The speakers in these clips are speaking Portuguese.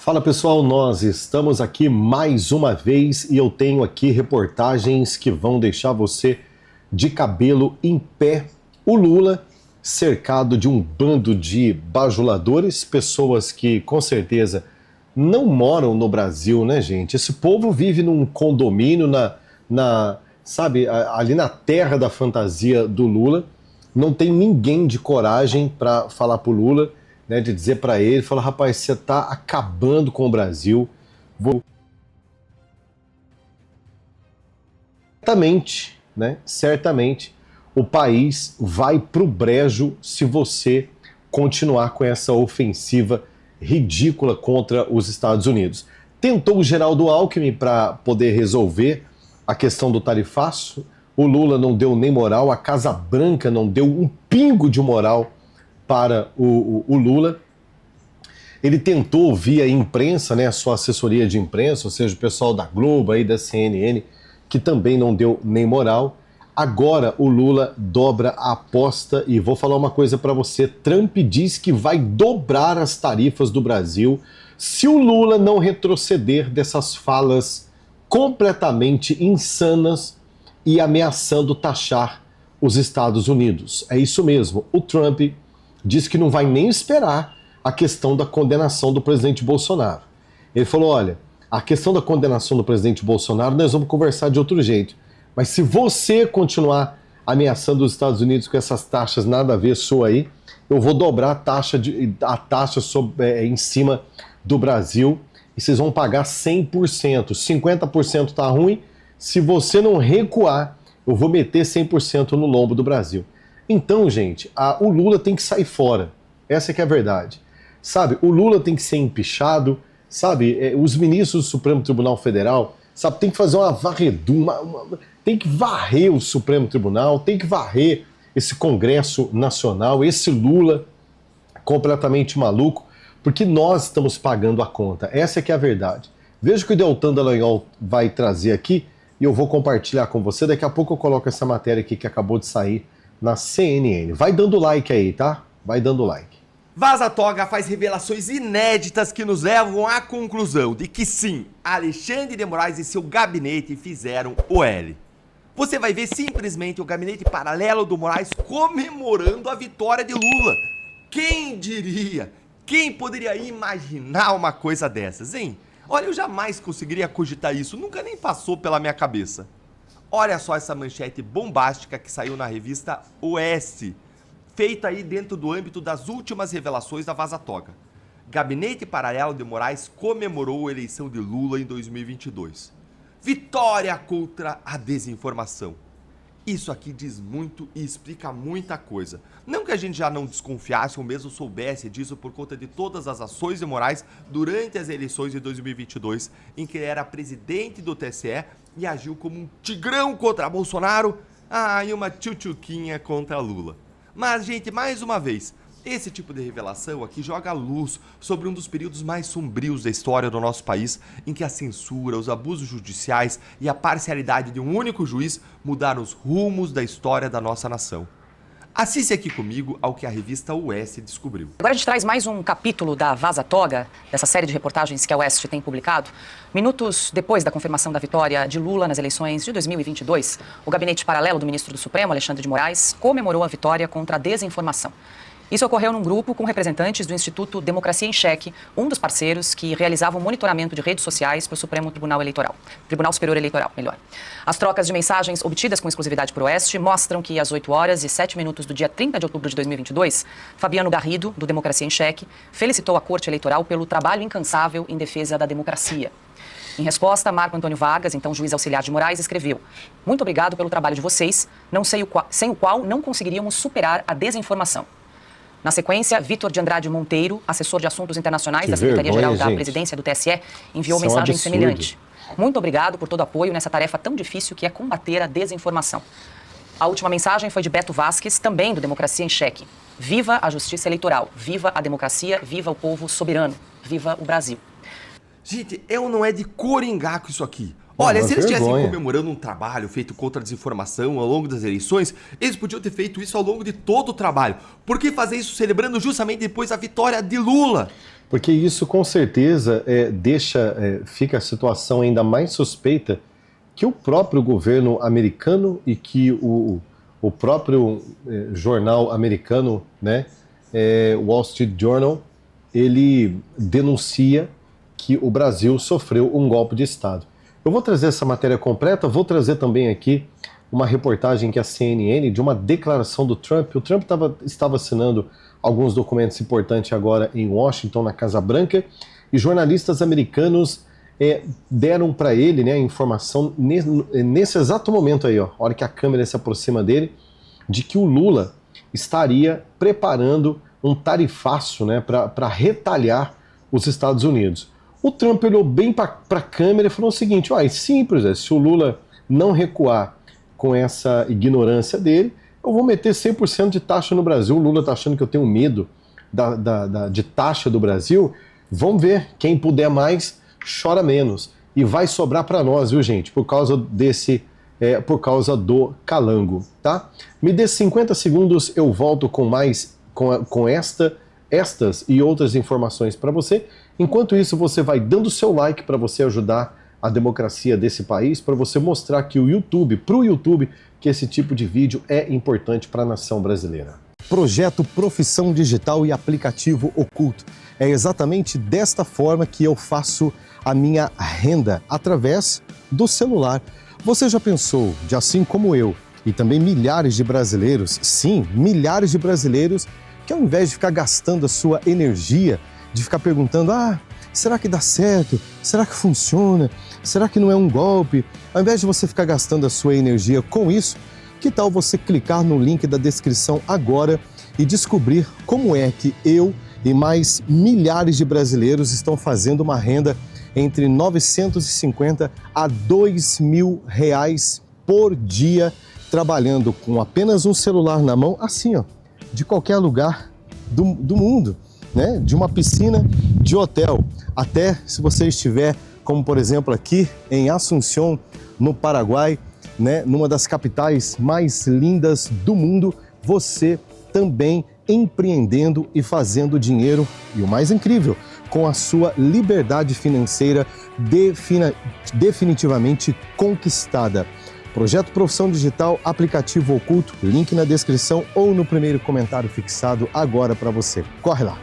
Fala pessoal, nós estamos aqui mais uma vez e eu tenho aqui reportagens que vão deixar você de cabelo em pé. O Lula cercado de um bando de bajuladores, pessoas que com certeza não moram no Brasil, né, gente? Esse povo vive num condomínio sabe, ali na terra da fantasia do Lula. Não tem ninguém de coragem para falar pro Lula, né, de dizer para ele, falar, rapaz, você está acabando com o Brasil. Certamente, né, certamente, o país vai pro brejo se você continuar com essa ofensiva ridícula contra os Estados Unidos. Tentou o Geraldo Alckmin para poder resolver a questão do tarifaço, o Lula não deu nem moral, a Casa Branca não deu um pingo de moral para o Lula. Ele tentou via imprensa, né, a sua assessoria de imprensa, ou seja, o pessoal da Globo, aí, da CNN, que também não deu nem moral. Agora o Lula dobra a aposta e vou falar uma coisa para você, Trump diz que vai dobrar as tarifas do Brasil se o Lula não retroceder dessas falas completamente insanas e ameaçando taxar os Estados Unidos. É isso mesmo, o Trump diz que não vai nem esperar a questão da condenação do presidente Bolsonaro. Ele falou, olha, a questão da condenação do presidente Bolsonaro nós vamos conversar de outro jeito, mas se você continuar ameaçando os Estados Unidos com essas taxas nada a ver sua aí, eu vou dobrar a taxa em cima do Brasil e vocês vão pagar 100%. 50% tá ruim, se você não recuar, eu vou meter 100% no lombo do Brasil. Então, gente, o Lula tem que sair fora. Essa que é a verdade. Sabe, o Lula tem que ser empichado, sabe, os ministros do Supremo Tribunal Federal, sabe, tem que fazer uma varredura, tem que varrer o Supremo Tribunal, tem que varrer esse Congresso Nacional, esse Lula completamente maluco, porque nós estamos pagando a conta. Essa que é a verdade. Veja o que o Deltan Dallagnol vai trazer aqui e eu vou compartilhar com você. Daqui a pouco eu coloco essa matéria aqui que acabou de sair na CNN. Vai dando like aí, tá? Vai dando like. Vaza Toga faz revelações inéditas que nos levam à conclusão de que sim, Alexandre de Moraes e seu gabinete fizeram o L. Você vai ver simplesmente o gabinete paralelo do Moraes comemorando a vitória de Lula. Quem diria? Quem poderia imaginar uma coisa dessas, hein? Olha, eu jamais conseguiria cogitar isso, nunca nem passou pela minha cabeça. Olha só essa manchete bombástica que saiu na revista Oeste, feita aí dentro do âmbito das últimas revelações da Vaza Toga. Gabinete Paralelo de Moraes comemorou a eleição de Lula em 2022. Vitória contra a desinformação. Isso aqui diz muito e explica muita coisa. Não que a gente já não desconfiasse ou mesmo soubesse disso por conta de todas as ações de Moraes durante as eleições de 2022, em que ele era presidente do TSE e agiu como um tigrão contra Bolsonaro, e uma tchutchuquinha contra Lula. Mas, gente, mais uma vez, esse tipo de revelação aqui joga luz sobre um dos períodos mais sombrios da história do nosso país, em que a censura, os abusos judiciais e a parcialidade de um único juiz mudaram os rumos da história da nossa nação. Assiste aqui comigo ao que a revista Oeste descobriu. Agora a gente traz mais um capítulo da Vaza Toga, dessa série de reportagens que a Oeste tem publicado. Minutos depois da confirmação da vitória de Lula nas eleições de 2022, o gabinete paralelo do ministro do Supremo, Alexandre de Moraes, comemorou a vitória contra a desinformação. Isso ocorreu num grupo com representantes do Instituto Democracia em Cheque, um dos parceiros que realizava o monitoramento de redes sociais para o Supremo Tribunal Superior Eleitoral, melhor. As trocas de mensagens obtidas com exclusividade por Oeste mostram que às 8 horas e 7 minutos do dia 30 de outubro de 2022, Fabiano Garrido, do Democracia em Cheque, felicitou a Corte Eleitoral pelo trabalho incansável em defesa da democracia. Em resposta, Marco Antônio Vargas, então juiz auxiliar de Moraes, escreveu: "Muito obrigado pelo trabalho de vocês, sem o qual não conseguiríamos superar a desinformação." Na sequência, Vitor de Andrade Monteiro, assessor de assuntos internacionais da Secretaria-Geral da Presidência do TSE, enviou mensagem semelhante. "Muito obrigado por todo o apoio nessa tarefa tão difícil que é combater a desinformação." A última mensagem foi de Beto Vasques, também do Democracia em Cheque. "Viva a justiça eleitoral, viva a democracia, viva o povo soberano, viva o Brasil." Gente, eu não é de coringar com isso aqui. Olha, Uma se eles estivessem vergonha. comemorando um trabalho feito contra a desinformação ao longo das eleições, eles podiam ter feito isso ao longo de todo o trabalho. Por que fazer isso celebrando justamente depois a vitória de Lula? Porque isso com certeza fica a situação ainda mais suspeita que o próprio governo americano e que o próprio jornal americano, né, Wall Street Journal, ele denuncia que o Brasil sofreu um golpe de Estado. Eu vou trazer essa matéria completa, vou trazer também aqui uma reportagem que a CNN, de uma declaração do Trump. O Trump estava assinando alguns documentos importantes agora em Washington, na Casa Branca, e jornalistas americanos deram para ele, né, a informação nesse exato momento aí, ó, a hora que a câmera se aproxima dele, de que o Lula estaria preparando um tarifaço, né, para retalhar os Estados Unidos. O Trump olhou bem para a câmera e falou o seguinte: é simples, se o Lula não recuar com essa ignorância dele, eu vou meter 100% de taxa no Brasil. O Lula está achando que eu tenho medo de taxa do Brasil. Vamos ver, quem puder mais, chora menos. E vai sobrar para nós, viu, gente, por causa do calango, tá? Me dê 50 segundos, eu volto com mais, com estas e outras informações para você. Enquanto isso, você vai dando seu like para você ajudar a democracia desse país, para você mostrar que para o YouTube, que esse tipo de vídeo é importante para a nação brasileira. Projeto Profissão Digital e Aplicativo Oculto. É exatamente desta forma que eu faço a minha renda, através do celular. Você já pensou de, assim como eu, e também milhares de brasileiros, sim, milhares de brasileiros, que ao invés de ficar gastando a sua energia, de ficar perguntando, será que dá certo? Será que funciona? Será que não é um golpe? Ao invés de você ficar gastando a sua energia com isso, que tal você clicar no link da descrição agora e descobrir como é que eu e mais milhares de brasileiros estão fazendo uma renda entre 950 a 2 mil reais por dia, trabalhando com apenas um celular na mão, assim, ó, de qualquer lugar do mundo, né? De uma piscina de hotel, até se você estiver, como por exemplo aqui em Assunción, no Paraguai, né? Numa das capitais mais lindas do mundo, você também empreendendo e fazendo dinheiro, e o mais incrível, com a sua liberdade financeira definitivamente conquistada. Projeto Profissão Digital, aplicativo oculto, link na descrição ou no primeiro comentário fixado agora para você. Corre lá!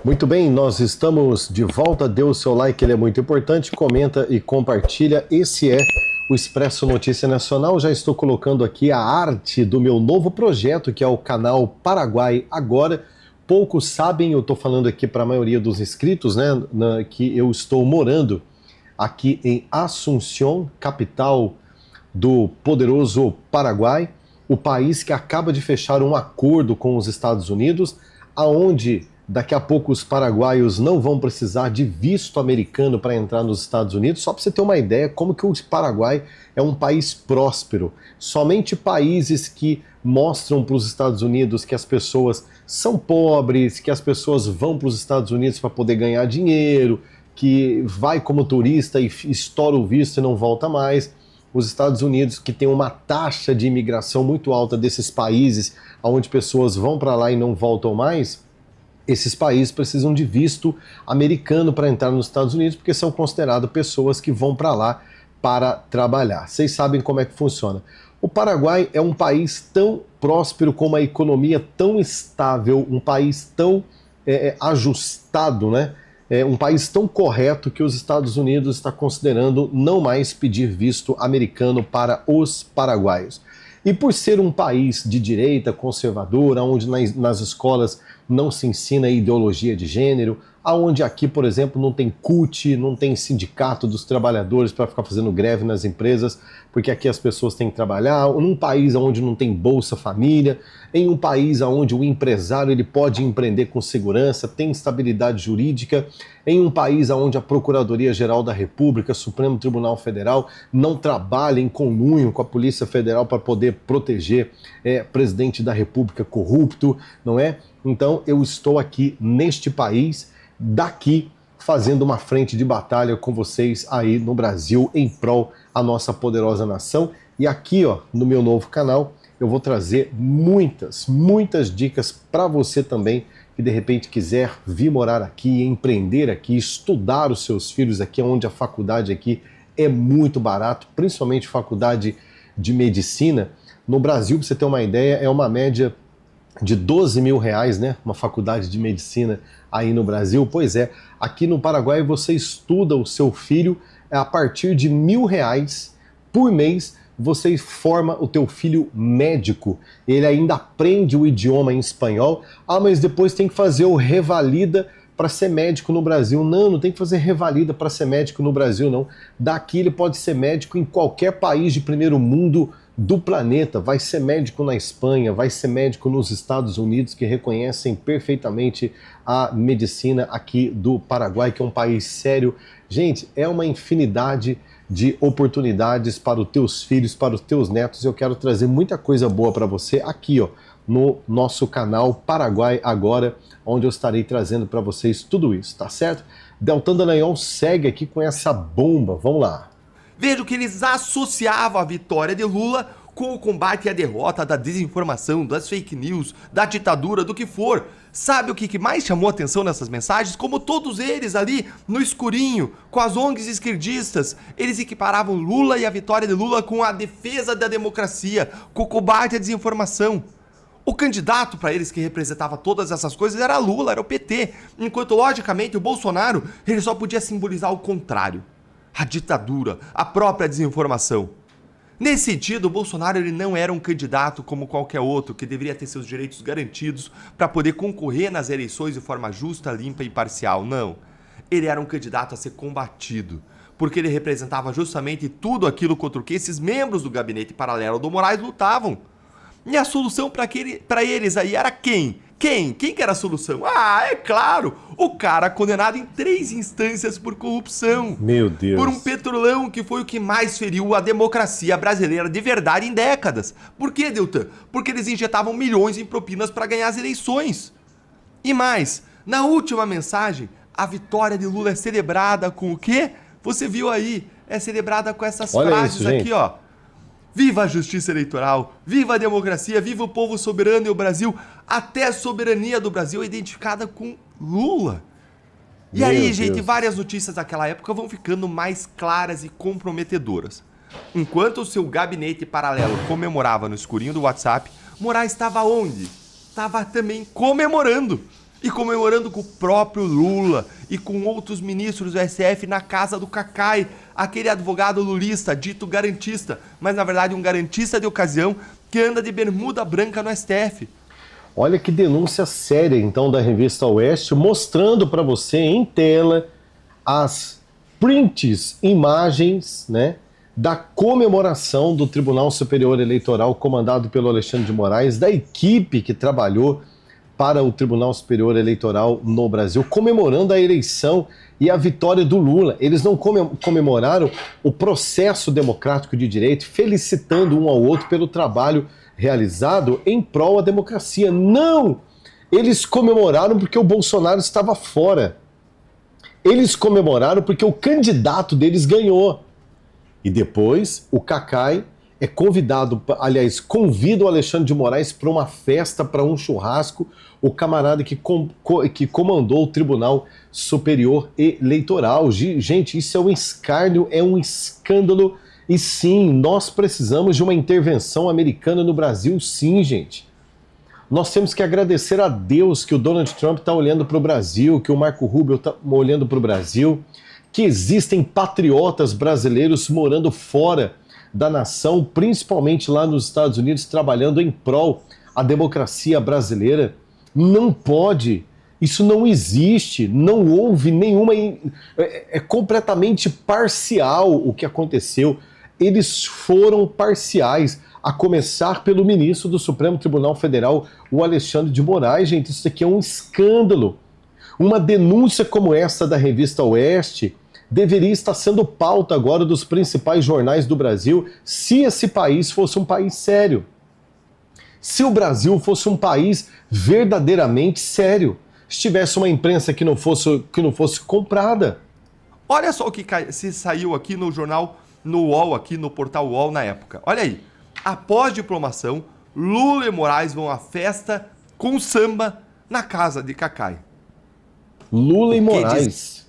Muito bem, nós estamos de volta. Dê o seu like, ele é muito importante. Comenta e compartilha. Esse é o Expresso Notícia Nacional. Já estou colocando aqui a arte do meu novo projeto, que é o canal Paraguai Agora. Poucos sabem, eu estou falando aqui para a maioria dos inscritos, né, que eu estou morando aqui em Assunción, capital do poderoso Paraguai, o país que acaba de fechar um acordo com os Estados Unidos, aonde daqui a pouco os paraguaios não vão precisar de visto americano para entrar nos Estados Unidos. Só para você ter uma ideia como que o Paraguai é um país próspero. Somente países que mostram para os Estados Unidos que as pessoas são pobres, que as pessoas vão para os Estados Unidos para poder ganhar dinheiro, que vai como turista e estoura o visto e não volta mais. Os Estados Unidos, que tem uma taxa de imigração muito alta desses países, onde pessoas vão para lá e não voltam mais, esses países precisam de visto americano para entrar nos Estados Unidos, porque são consideradas pessoas que vão para lá para trabalhar. Vocês sabem como é que funciona. O Paraguai é um país tão próspero, com uma economia tão estável, um país tão ajustado, né? É um país tão correto que os Estados Unidos está considerando não mais pedir visto americano para os paraguaios. E por ser um país de direita conservadora, onde nas escolas não se ensina ideologia de gênero, aonde aqui, por exemplo, não tem CUT, não tem sindicato dos trabalhadores para ficar fazendo greve nas empresas, porque aqui as pessoas têm que trabalhar, num país onde não tem Bolsa Família, em um país onde o empresário ele pode empreender com segurança, tem estabilidade jurídica, em um país onde a Procuradoria-Geral da República, Supremo Tribunal Federal, não trabalha em conluio com a Polícia Federal para poder proteger presidente da República corrupto, não é? Então eu estou aqui neste país. Daqui fazendo uma frente de batalha com vocês aí no Brasil em prol a nossa poderosa nação. E aqui, ó, no meu novo canal, eu vou trazer muitas dicas para você também que de repente quiser vir morar aqui, empreender aqui, estudar os seus filhos aqui, onde a faculdade aqui é muito barato, principalmente faculdade de medicina. No Brasil, para você ter uma ideia, é uma média de 12 mil reais, né? Uma faculdade de medicina aí no Brasil. Pois é, aqui no Paraguai você estuda o seu filho a partir de R$1.000 por mês. Você forma o teu filho médico, ele ainda aprende o idioma em espanhol. Ah, mas depois tem que fazer o revalida para ser médico no Brasil. Não tem que fazer revalida para ser médico no Brasil, não. Daqui ele pode ser médico em qualquer país de primeiro mundo do planeta. Vai ser médico na Espanha, vai ser médico nos Estados Unidos, que reconhecem perfeitamente a medicina aqui do Paraguai, que é um país sério. Gente, é uma infinidade de oportunidades para os teus filhos, para os teus netos. Eu quero trazer muita coisa boa para você aqui, ó, no nosso canal Paraguai Agora, onde eu estarei trazendo para vocês tudo isso, tá certo? Deltan Dallagnol segue aqui com essa bomba, vamos lá. Veja que eles associavam a vitória de Lula com o combate à derrota da desinformação, das fake news, da ditadura, do que for. Sabe o que mais chamou atenção nessas mensagens? Como todos eles ali, no escurinho, com as ONGs esquerdistas, eles equiparavam Lula e a vitória de Lula com a defesa da democracia, com o combate à desinformação. O candidato para eles que representava todas essas coisas era Lula, era o PT, enquanto logicamente o Bolsonaro ele só podia simbolizar o contrário, a ditadura, a própria desinformação. Nesse sentido, o Bolsonaro ele não era um candidato como qualquer outro, que deveria ter seus direitos garantidos para poder concorrer nas eleições de forma justa, limpa e imparcial. Não. Ele era um candidato a ser combatido, porque ele representava justamente tudo aquilo contra o que esses membros do gabinete paralelo do Moraes lutavam. E a solução para eles aí era quem? Quem que era a solução? Ah, é claro, o cara condenado em 3 instâncias por corrupção. Meu Deus. Por um petrolão que foi o que mais feriu a democracia brasileira de verdade em décadas. Por quê, Deltan? Porque eles injetavam milhões em propinas para ganhar as eleições. E mais, na última mensagem, a vitória de Lula é celebrada com o quê? Você viu aí, é celebrada com essas frases isso, aqui, ó. Viva a justiça eleitoral, viva a democracia, viva o povo soberano e o Brasil. Até a soberania do Brasil é identificada com Lula. E aí, gente, várias notícias daquela época vão ficando mais claras e comprometedoras. Enquanto o seu gabinete paralelo comemorava no escurinho do WhatsApp, Moraes estava onde? Estava também comemorando. E comemorando com o próprio Lula e com outros ministros do STF na casa do Cacai, aquele advogado lulista, dito garantista, mas na verdade um garantista de ocasião que anda de bermuda branca no STF. Olha que denúncia séria, então, da revista Oeste, mostrando para você em tela as prints, imagens, né, da comemoração do Tribunal Superior Eleitoral comandado pelo Alexandre de Moraes, da equipe que trabalhou para o Tribunal Superior Eleitoral no Brasil, comemorando a eleição e a vitória do Lula. Eles não comemoraram o processo democrático de direito, felicitando um ao outro pelo trabalho realizado em prol da democracia. Não! Eles comemoraram porque o Bolsonaro estava fora. Eles comemoraram porque o candidato deles ganhou. E depois o Cacai é convidado, aliás, convida o Alexandre de Moraes para uma festa, para um churrasco, o camarada que comandou o Tribunal Superior Eleitoral. Gente, isso é um escárnio, é um escândalo. E sim, nós precisamos de uma intervenção americana no Brasil, sim, gente. Nós temos que agradecer a Deus que o Donald Trump está olhando para o Brasil, que o Marco Rubio está olhando para o Brasil, que existem patriotas brasileiros morando fora da nação, principalmente lá nos Estados Unidos, trabalhando em prol à democracia brasileira. Não pode, isso não existe, não houve nenhuma... É completamente parcial o que aconteceu. Eles foram parciais, a começar pelo ministro do Supremo Tribunal Federal, o Alexandre de Moraes. Gente, isso aqui é um escândalo. Uma denúncia como essa da revista Oeste deveria estar sendo pauta agora dos principais jornais do Brasil, se esse país fosse um país sério. Se o Brasil fosse um país verdadeiramente sério. se tivesse uma imprensa que não fosse comprada. Olha só o que se saiu aqui no jornal, no UOL, aqui no portal UOL na época. Olha aí. Após diplomação, Lula e Moraes vão à festa com samba na casa de Cacai. Lula e Moraes.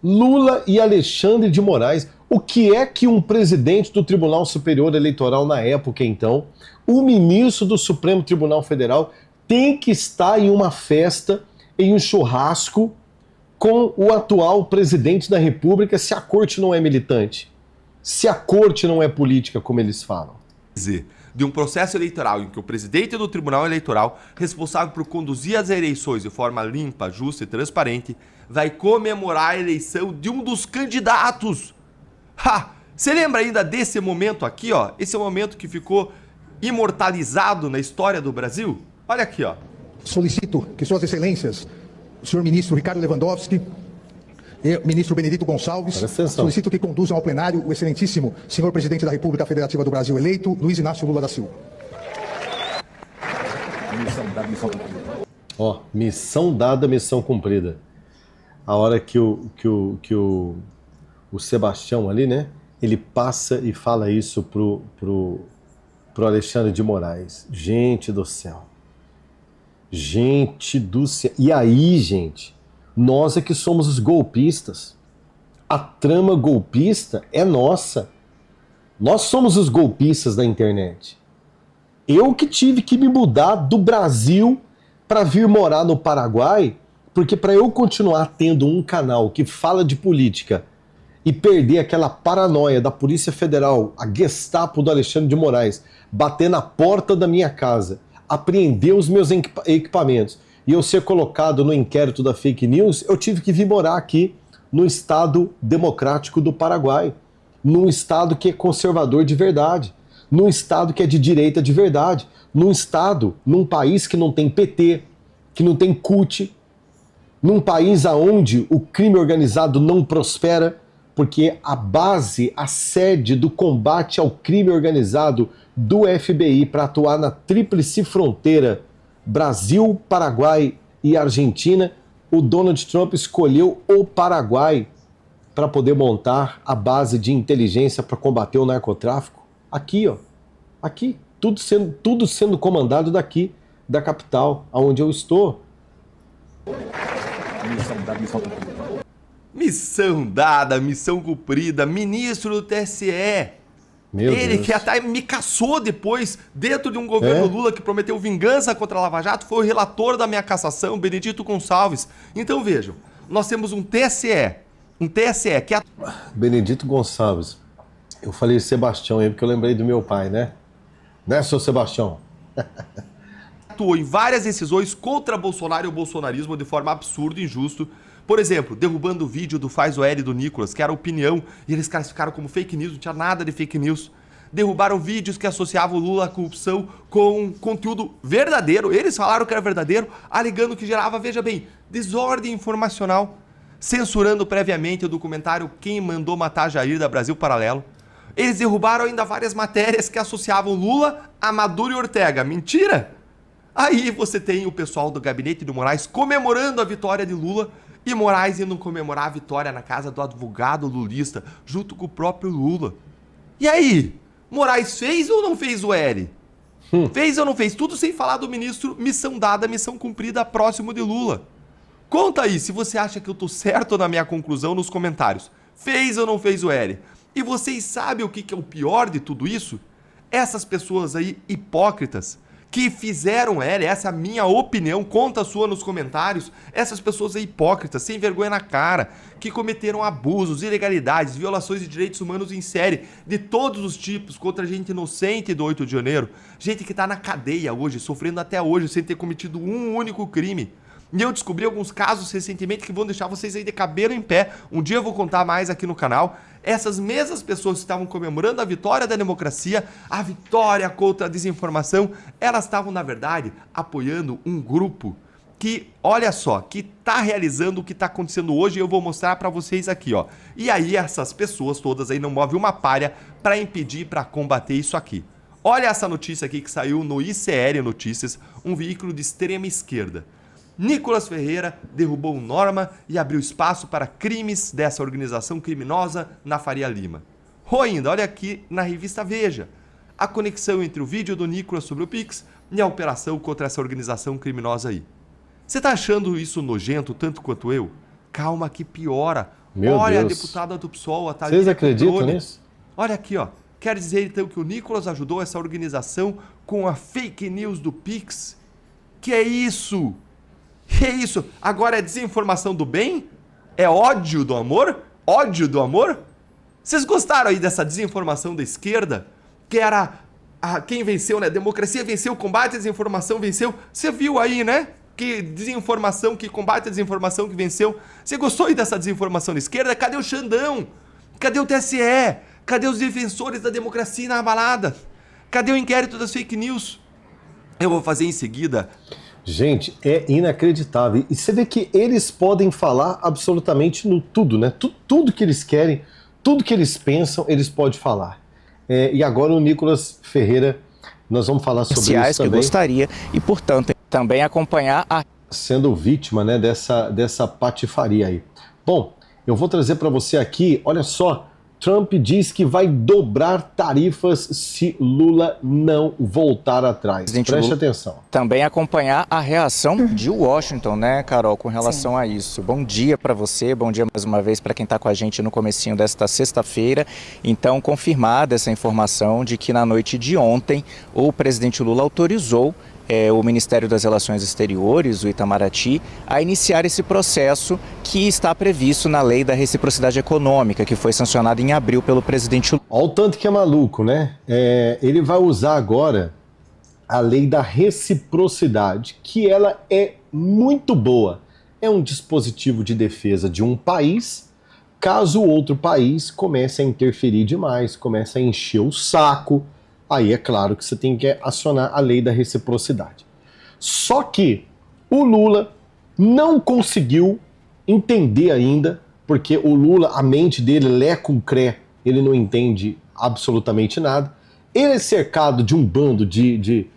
Lula e Alexandre de Moraes. O que é que um presidente do Tribunal Superior Eleitoral na época, então, o ministro do Supremo Tribunal Federal, tem que estar em uma festa, em um churrasco, com o atual presidente da República, se a corte não é militante? Se a corte não é política, como eles falam? De um processo eleitoral em que o presidente do Tribunal Eleitoral, responsável por conduzir as eleições de forma limpa, justa e transparente, vai comemorar a eleição de um dos candidatos. Você lembra ainda desse momento aqui, ó? Esse é o momento que ficou imortalizado na história do Brasil? Olha aqui, ó. Solicito que Suas Excelências, o senhor ministro Ricardo Lewandowski e o ministro Benedito Gonçalves, solicito que conduzam ao plenário o excelentíssimo senhor presidente da República Federativa do Brasil eleito, Luiz Inácio Lula da Silva. Ó, missão dada, missão cumprida. A hora que o Sebastião ali, né, ele passa e fala isso pro Alexandre de Moraes. Gente do céu. Gente do céu. E aí, gente, nós é que somos os golpistas. A trama golpista é nossa. Nós somos os golpistas da internet. Eu que tive que me mudar do Brasil para vir morar no Paraguai, porque para eu continuar tendo um canal que fala de política e perder aquela paranoia da Polícia Federal, a Gestapo do Alexandre de Moraes, bater na porta da minha casa, apreender os meus equipamentos e eu ser colocado no inquérito da fake news, eu tive que vir morar aqui no Estado Democrático do Paraguai, num Estado que é conservador de verdade, num Estado que é de direita de verdade, num Estado, num país que não tem PT, que não tem CUT, num país onde o crime organizado não prospera, porque a base, a sede do combate ao crime organizado do FBI para atuar na tríplice fronteira Brasil, Paraguai e Argentina, o Donald Trump escolheu o Paraguai para poder montar a base de inteligência para combater o narcotráfico. Aqui, ó. Aqui. Tudo sendo comandado daqui, da capital, onde eu estou. Missão dada, missão cumprida. Ministro do TSE. Meu Ele Deus. que até me caçou depois, dentro de um governo Lula que prometeu vingança contra a Lava Jato, foi o relator da minha cassação, Benedito Gonçalves. Então vejam, nós temos um TSE que Benedito Gonçalves. Eu falei Sebastião aí porque eu lembrei do meu pai, né? Né, seu Sebastião? atuou em várias decisões contra Bolsonaro e o bolsonarismo de forma absurda e injusta. Por exemplo, derrubando o vídeo do Faz o L do Nicolas, que era opinião, e eles classificaram como fake news, não tinha nada de fake news. Derrubaram vídeos que associavam o Lula à corrupção com conteúdo verdadeiro. Eles falaram que era verdadeiro, alegando que gerava, veja bem, desordem informacional. Censurando previamente o documentário Quem Mandou Matar Jair, da Brasil Paralelo. Eles derrubaram ainda várias matérias que associavam Lula a Maduro e Ortega. Mentira! Aí você tem o pessoal do gabinete do Moraes comemorando a vitória de Lula e Moraes indo comemorar a vitória na casa do advogado lulista, junto com o próprio Lula. E aí? Moraes fez ou não fez o L? Fez ou não fez? Tudo sem falar do ministro, missão dada, missão cumprida, próximo de Lula. Conta aí se você acha que eu tô certo na minha conclusão nos comentários. Fez ou não fez o L? E vocês sabem o que é o pior de tudo isso? Essas pessoas aí hipócritas que fizeram L, essa é a minha opinião, conta a sua nos comentários, essas pessoas aí hipócritas, sem vergonha na cara, que cometeram abusos, ilegalidades, violações de direitos humanos em série, de todos os tipos, contra gente inocente do 8 de janeiro, gente que tá na cadeia hoje, sofrendo até hoje, sem ter cometido um único crime. E eu descobri alguns casos recentemente que vão deixar vocês aí de cabelo em pé. Um dia eu vou contar mais aqui no canal. Essas mesmas pessoas que estavam comemorando a vitória da democracia, a vitória contra a desinformação, elas estavam, na verdade, apoiando um grupo que, olha só, que tá realizando o que tá acontecendo hoje e eu vou mostrar pra vocês aqui, ó. E aí essas pessoas todas aí não movem uma palha pra impedir, pra combater isso aqui. Olha essa notícia aqui que saiu no ICL Notícias, um veículo de extrema esquerda. Nicolas Ferreira derrubou norma e abriu espaço para crimes dessa organização criminosa na Faria Lima. Ou ainda, olha aqui na revista Veja, a conexão entre o vídeo do Nicolas sobre o Pix e a operação contra essa organização criminosa aí. Você tá achando isso nojento tanto quanto eu? Calma que piora. Olha, Deus. A deputada do PSOL, a Thalita. Vocês acreditam nisso? Olha aqui, ó. Quer dizer então que o Nicolas ajudou essa organização com a fake news do Pix? Que é isso? Que é isso? Agora é desinformação do bem? É ódio do amor? Ódio do amor? Vocês gostaram aí dessa desinformação da esquerda? Que era quem venceu, né? Democracia venceu, combate à desinformação venceu. Você viu aí, né? Que desinformação, que combate a desinformação que venceu. Você gostou aí dessa desinformação da esquerda? Cadê o Xandão? Cadê o TSE? Cadê os defensores da democracia inabalada? Cadê o inquérito das fake news? Eu vou fazer em seguida. Gente, é inacreditável. E você vê que eles podem falar absolutamente no tudo, né? Tudo que eles querem, tudo que eles pensam, eles podem falar. E agora o Nicolas Ferreira, nós vamos falar sobre isso também. Que gostaria e, portanto, também acompanhar a... Sendo vítima, né, dessa patifaria aí. Bom, eu vou trazer para você aqui, olha só, Trump diz que vai dobrar tarifas se Lula não voltar atrás. Preste atenção. Também acompanhar a reação de Washington, né, Carol, com relação a isso. Bom dia para você, bom dia mais uma vez para quem está com a gente no comecinho desta sexta-feira. Então, confirmada essa informação de que na noite de ontem o presidente Lula autorizou o Ministério das Relações Exteriores, o Itamaraty, a iniciar esse processo que está previsto na Lei da Reciprocidade Econômica, que foi sancionada em abril pelo presidente Lula. Olha o tanto que é maluco, né? Ele vai usar agora a Lei da Reciprocidade, que ela é muito boa. É um dispositivo de defesa de um país, caso o outro país comece a interferir demais, comece a encher o saco. Aí é claro que você tem que acionar a lei da reciprocidade. Só que o Lula não conseguiu entender ainda, porque o Lula, a mente dele, lé com cré, ele não entende absolutamente nada. Ele é cercado de um bando de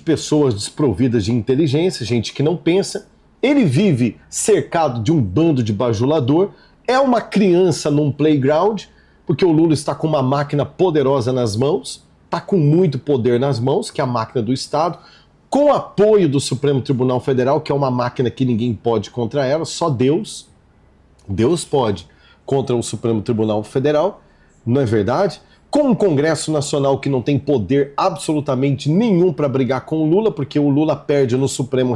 pessoas desprovidas de inteligência, gente que não pensa. Ele vive cercado de um bando de bajulador, é uma criança num playground, porque o Lula está com uma máquina poderosa nas mãos, está com muito poder nas mãos, que é a máquina do Estado, com apoio do Supremo Tribunal Federal, que é uma máquina que ninguém pode contra ela, só Deus. Deus pode contra o Supremo Tribunal Federal, não é verdade? Com um Congresso Nacional que não tem poder absolutamente nenhum para brigar com o Lula, porque o Lula perde no Supremo,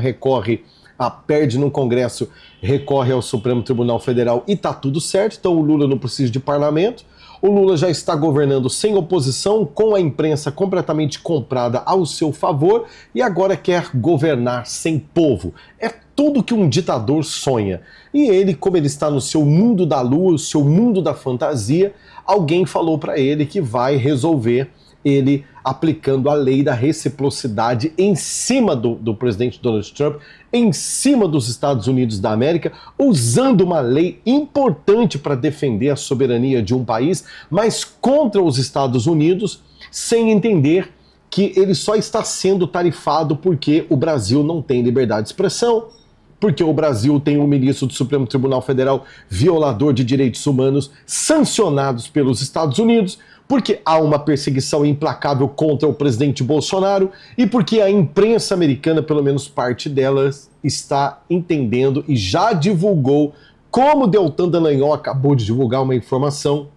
perde no Congresso, recorre ao Supremo Tribunal Federal e tá tudo certo, então o Lula não precisa de parlamento. O Lula já está governando sem oposição, com a imprensa completamente comprada ao seu favor e agora quer governar sem povo. É tudo que um ditador sonha. E ele, como ele está no seu mundo da lua, o seu mundo da fantasia, alguém falou para ele que vai resolver ele aplicando a lei da reciprocidade em cima do presidente Donald Trump, em cima dos Estados Unidos da América, usando uma lei importante para defender a soberania de um país, mas contra os Estados Unidos, sem entender que ele só está sendo tarifado porque o Brasil não tem liberdade de expressão, porque o Brasil tem um ministro do Supremo Tribunal Federal violador de direitos humanos sancionados pelos Estados Unidos, porque há uma perseguição implacável contra o presidente Bolsonaro e porque a imprensa americana, pelo menos parte delas, está entendendo e já divulgou, como Deltan Dallagnol acabou de divulgar uma informação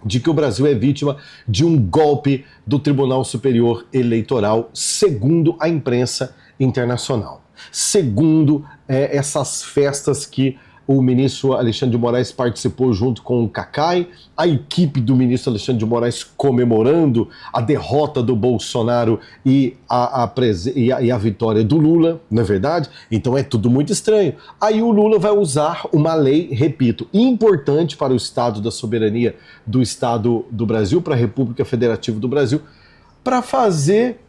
de que o Brasil é vítima de um golpe do Tribunal Superior Eleitoral, segundo a imprensa internacional. Segundo essas festas que o ministro Alexandre de Moraes participou junto com o Cacai, a equipe do ministro Alexandre de Moraes comemorando a derrota do Bolsonaro e a vitória do Lula, não é verdade? Então é tudo muito estranho. Aí o Lula vai usar uma lei, repito, importante para o Estado da soberania do Estado do Brasil, para a República Federativa do Brasil, para fazer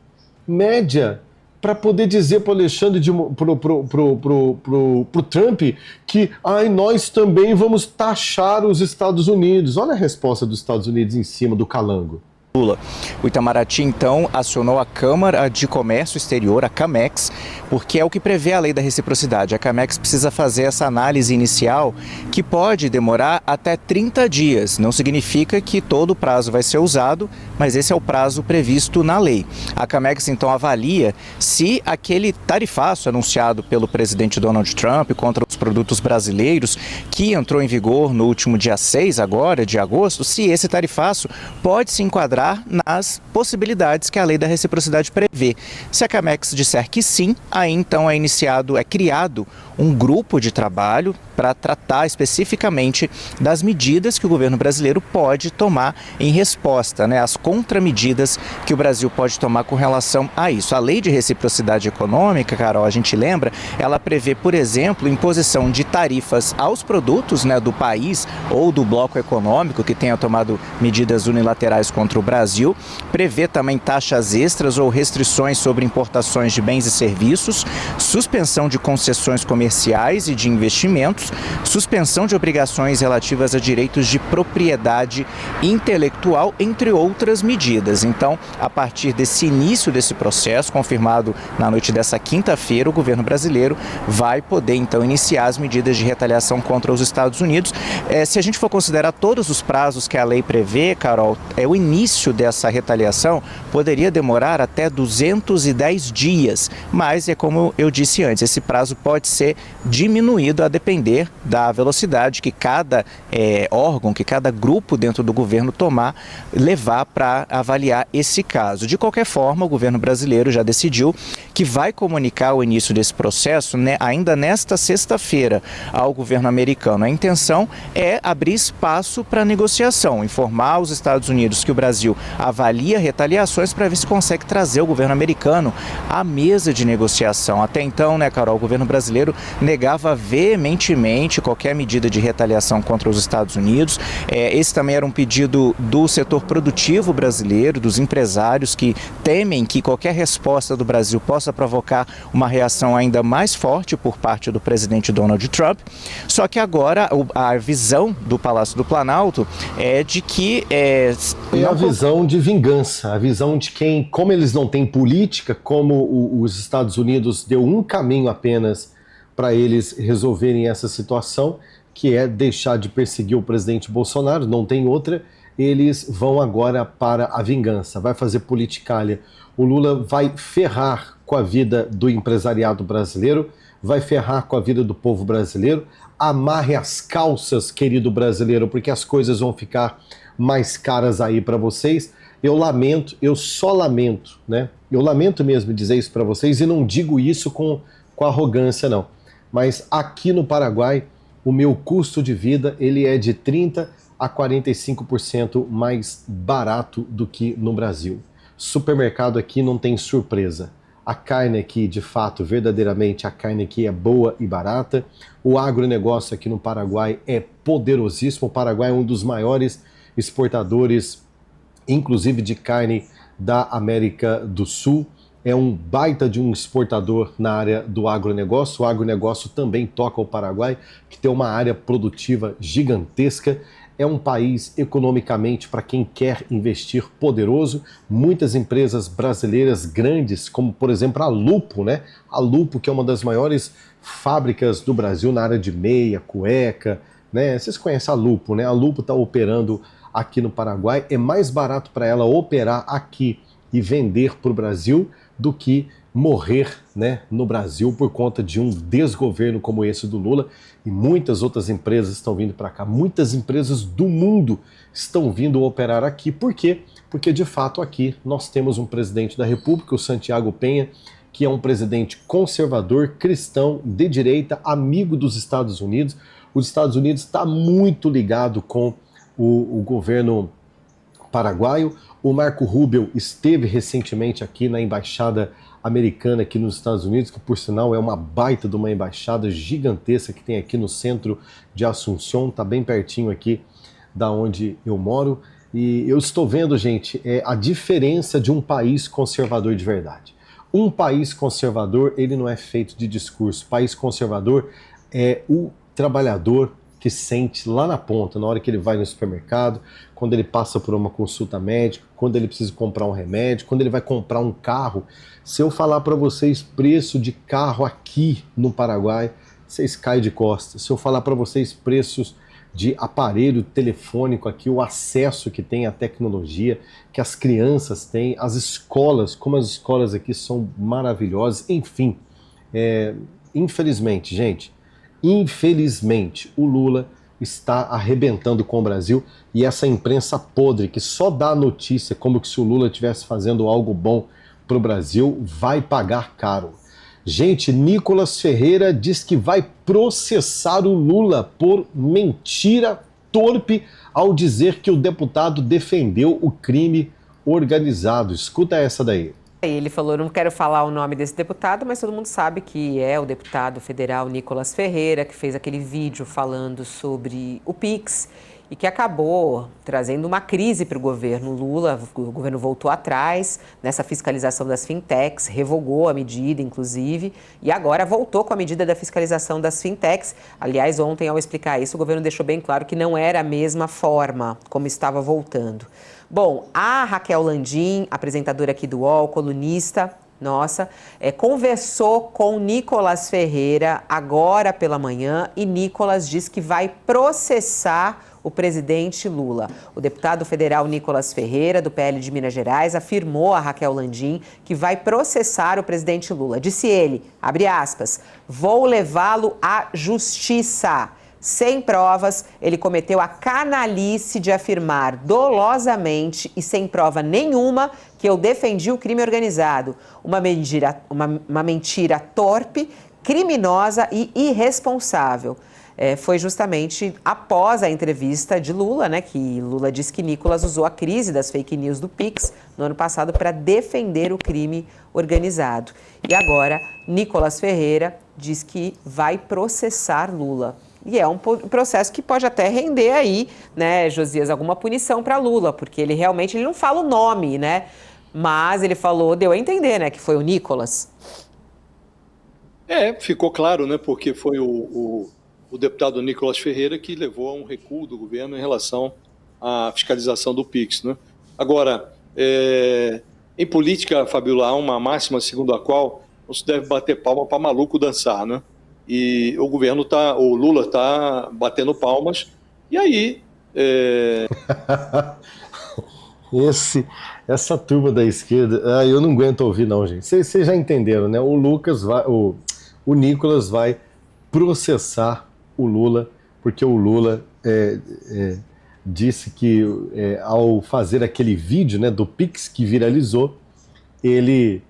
média, para poder dizer para o Alexandre, pro Trump, que nós também vamos taxar os Estados Unidos. Olha a resposta dos Estados Unidos em cima do calango. Lula. O Itamaraty, então, acionou a Câmara de Comércio Exterior, a CAMEX, porque é o que prevê a lei da reciprocidade. A CAMEX precisa fazer essa análise inicial, que pode demorar até 30 dias. Não significa que todo o prazo vai ser usado, mas esse é o prazo previsto na lei. A CAMEX, então, avalia se aquele tarifaço anunciado pelo presidente Donald Trump contra os produtos brasileiros, que entrou em vigor no último dia 6 agora, de agosto, se esse tarifaço pode se enquadrar nas possibilidades que a lei da reciprocidade prevê. Se a CAMEX disser que sim, aí então é criado um grupo de trabalho para tratar especificamente das medidas que o governo brasileiro pode tomar em resposta, as contramedidas que o Brasil pode tomar com relação a isso. A lei de reciprocidade econômica, Carol, a gente lembra, ela prevê, por exemplo, imposição de tarifas aos produtos do país ou do bloco econômico que tenha tomado medidas unilaterais contra o Brasil, prevê também taxas extras ou restrições sobre importações de bens e serviços, suspensão de concessões comerciais e de investimentos, suspensão de obrigações relativas a direitos de propriedade intelectual, entre outras medidas. Então, a partir desse início desse processo, confirmado na noite dessa quinta-feira, o governo brasileiro vai poder, então, iniciar as medidas de retaliação contra os Estados Unidos. Se a gente for considerar todos os prazos que a lei prevê, Carol, o início dessa retaliação poderia demorar até 210 dias, mas é como eu disse antes, esse prazo pode ser diminuído a depender da velocidade que cada órgão, que cada grupo dentro do governo levar para avaliar esse caso. De qualquer forma, o governo brasileiro já decidiu que vai comunicar o início desse processo ainda nesta sexta-feira ao governo americano. A intenção é abrir espaço para negociação, informar os Estados Unidos que o Brasil avalia retaliações para ver se consegue trazer o governo americano à mesa de negociação. Até então, Carol, o governo brasileiro negava veementemente qualquer medida de retaliação contra os Estados Unidos. Esse também era um pedido do setor produtivo brasileiro, dos empresários que temem que qualquer resposta do Brasil possa provocar uma reação ainda mais forte por parte do presidente Donald Trump. Só que agora a visão do Palácio do Planalto é de que... É a visão de vingança, a visão de quem, como eles não têm política, como os Estados Unidos deu um caminho apenas para eles resolverem essa situação, que é deixar de perseguir o presidente Bolsonaro, não tem outra, eles vão agora para a vingança, vai fazer politicalha. O Lula vai ferrar com a vida do empresariado brasileiro, vai ferrar com a vida do povo brasileiro. Amarre as calças, querido brasileiro, porque as coisas vão ficar mais caras aí para vocês. Eu lamento, eu só lamento, Eu lamento mesmo dizer isso para vocês e não digo isso com arrogância, não. Mas aqui no Paraguai, o meu custo de vida ele é de 30% a 45% mais barato do que no Brasil. Supermercado aqui não tem surpresa. A carne aqui, de fato, verdadeiramente, a carne aqui é boa e barata. O agronegócio aqui no Paraguai é poderosíssimo. O Paraguai é um dos maiores exportadores, inclusive de carne da América do Sul. É um baita de um exportador na área do agronegócio. O agronegócio também toca o Paraguai, que tem uma área produtiva gigantesca. É um país economicamente, para quem quer investir, poderoso. Muitas empresas brasileiras grandes, como por exemplo a Lupo, A Lupo, que é uma das maiores fábricas do Brasil na área de meia, cueca, Vocês conhecem a Lupo, A Lupo está operando aqui no Paraguai. É mais barato para ela operar aqui e vender para o Brasil do que morrer no Brasil por conta de um desgoverno como esse do Lula. E muitas outras empresas estão vindo para cá. Muitas empresas do mundo estão vindo operar aqui. Por quê? Porque de fato aqui nós temos um presidente da República, o Santiago Penha, que é um presidente conservador, cristão, de direita, amigo dos Estados Unidos. Os Estados Unidos está muito ligado com o governo paraguaio. O Marco Rubio esteve recentemente aqui na embaixada americana aqui nos Estados Unidos, que por sinal é uma baita de uma embaixada gigantesca que tem aqui no centro de Assunção, está bem pertinho aqui da onde eu moro. E eu estou vendo, gente, a diferença de um país conservador de verdade. Um país conservador, ele não é feito de discurso. País conservador é o trabalhador que sente lá na ponta, na hora que ele vai no supermercado, quando ele passa por uma consulta médica, quando ele precisa comprar um remédio, quando ele vai comprar um carro. Se eu falar para vocês preço de carro aqui no Paraguai, vocês caem de costas. Se eu falar para vocês preços de aparelho telefônico aqui, o acesso que tem à tecnologia, que as crianças têm, as escolas, como as escolas aqui são maravilhosas, enfim. Infelizmente, gente, o Lula está arrebentando com o Brasil, e essa imprensa podre que só dá notícia como se o Lula estivesse fazendo algo bom para o Brasil, vai pagar caro. Gente, Nicolas Ferreira diz que vai processar o Lula por mentira torpe ao dizer que o deputado defendeu o crime organizado. Escuta essa daí. Ele falou, não quero falar o nome desse deputado, mas todo mundo sabe que é o deputado federal Nicolas Ferreira, que fez aquele vídeo falando sobre o Pix e que acabou trazendo uma crise para o governo Lula. O governo voltou atrás nessa fiscalização das fintechs, revogou a medida, inclusive, e agora voltou com a medida da fiscalização das fintechs. Aliás, ontem, ao explicar isso, o governo deixou bem claro que não era a mesma forma como estava voltando. Bom, a Raquel Landim, apresentadora aqui do UOL, colunista nossa, conversou com Nicolas Ferreira agora pela manhã e Nicolas diz que vai processar o presidente Lula. O deputado federal Nicolas Ferreira, do PL de Minas Gerais, afirmou a Raquel Landim que vai processar o presidente Lula. Disse ele, abre aspas, vou levá-lo à justiça. Sem provas, ele cometeu a canalice de afirmar dolosamente e sem prova nenhuma que eu defendi o crime organizado. Uma mentira torpe, criminosa e irresponsável. Foi justamente após a entrevista de Lula, né, que Lula disse que Nicolas usou a crise das fake news do Pix no ano passado para defender o crime organizado. E agora, Nicolas Ferreira diz que vai processar Lula. E é um processo que pode até render aí, né, Josias, alguma punição para Lula, porque ele realmente não fala o nome, né? Mas ele falou, deu a entender, né, que foi o Nicolas. Ficou claro, né, porque foi o deputado Nicolas Ferreira que levou a um recuo do governo em relação à fiscalização do Pix, né? Agora, em política, Fabiola, há uma máxima segundo a qual não se deve bater palma para maluco dançar, né? E o Lula está batendo palmas, e aí... Essa turma da esquerda, eu não aguento ouvir não, gente. Vocês já entenderam, né? O Nicolas vai processar o Lula, porque o Lula disse que ao fazer aquele vídeo, né, do Pix que viralizou, ele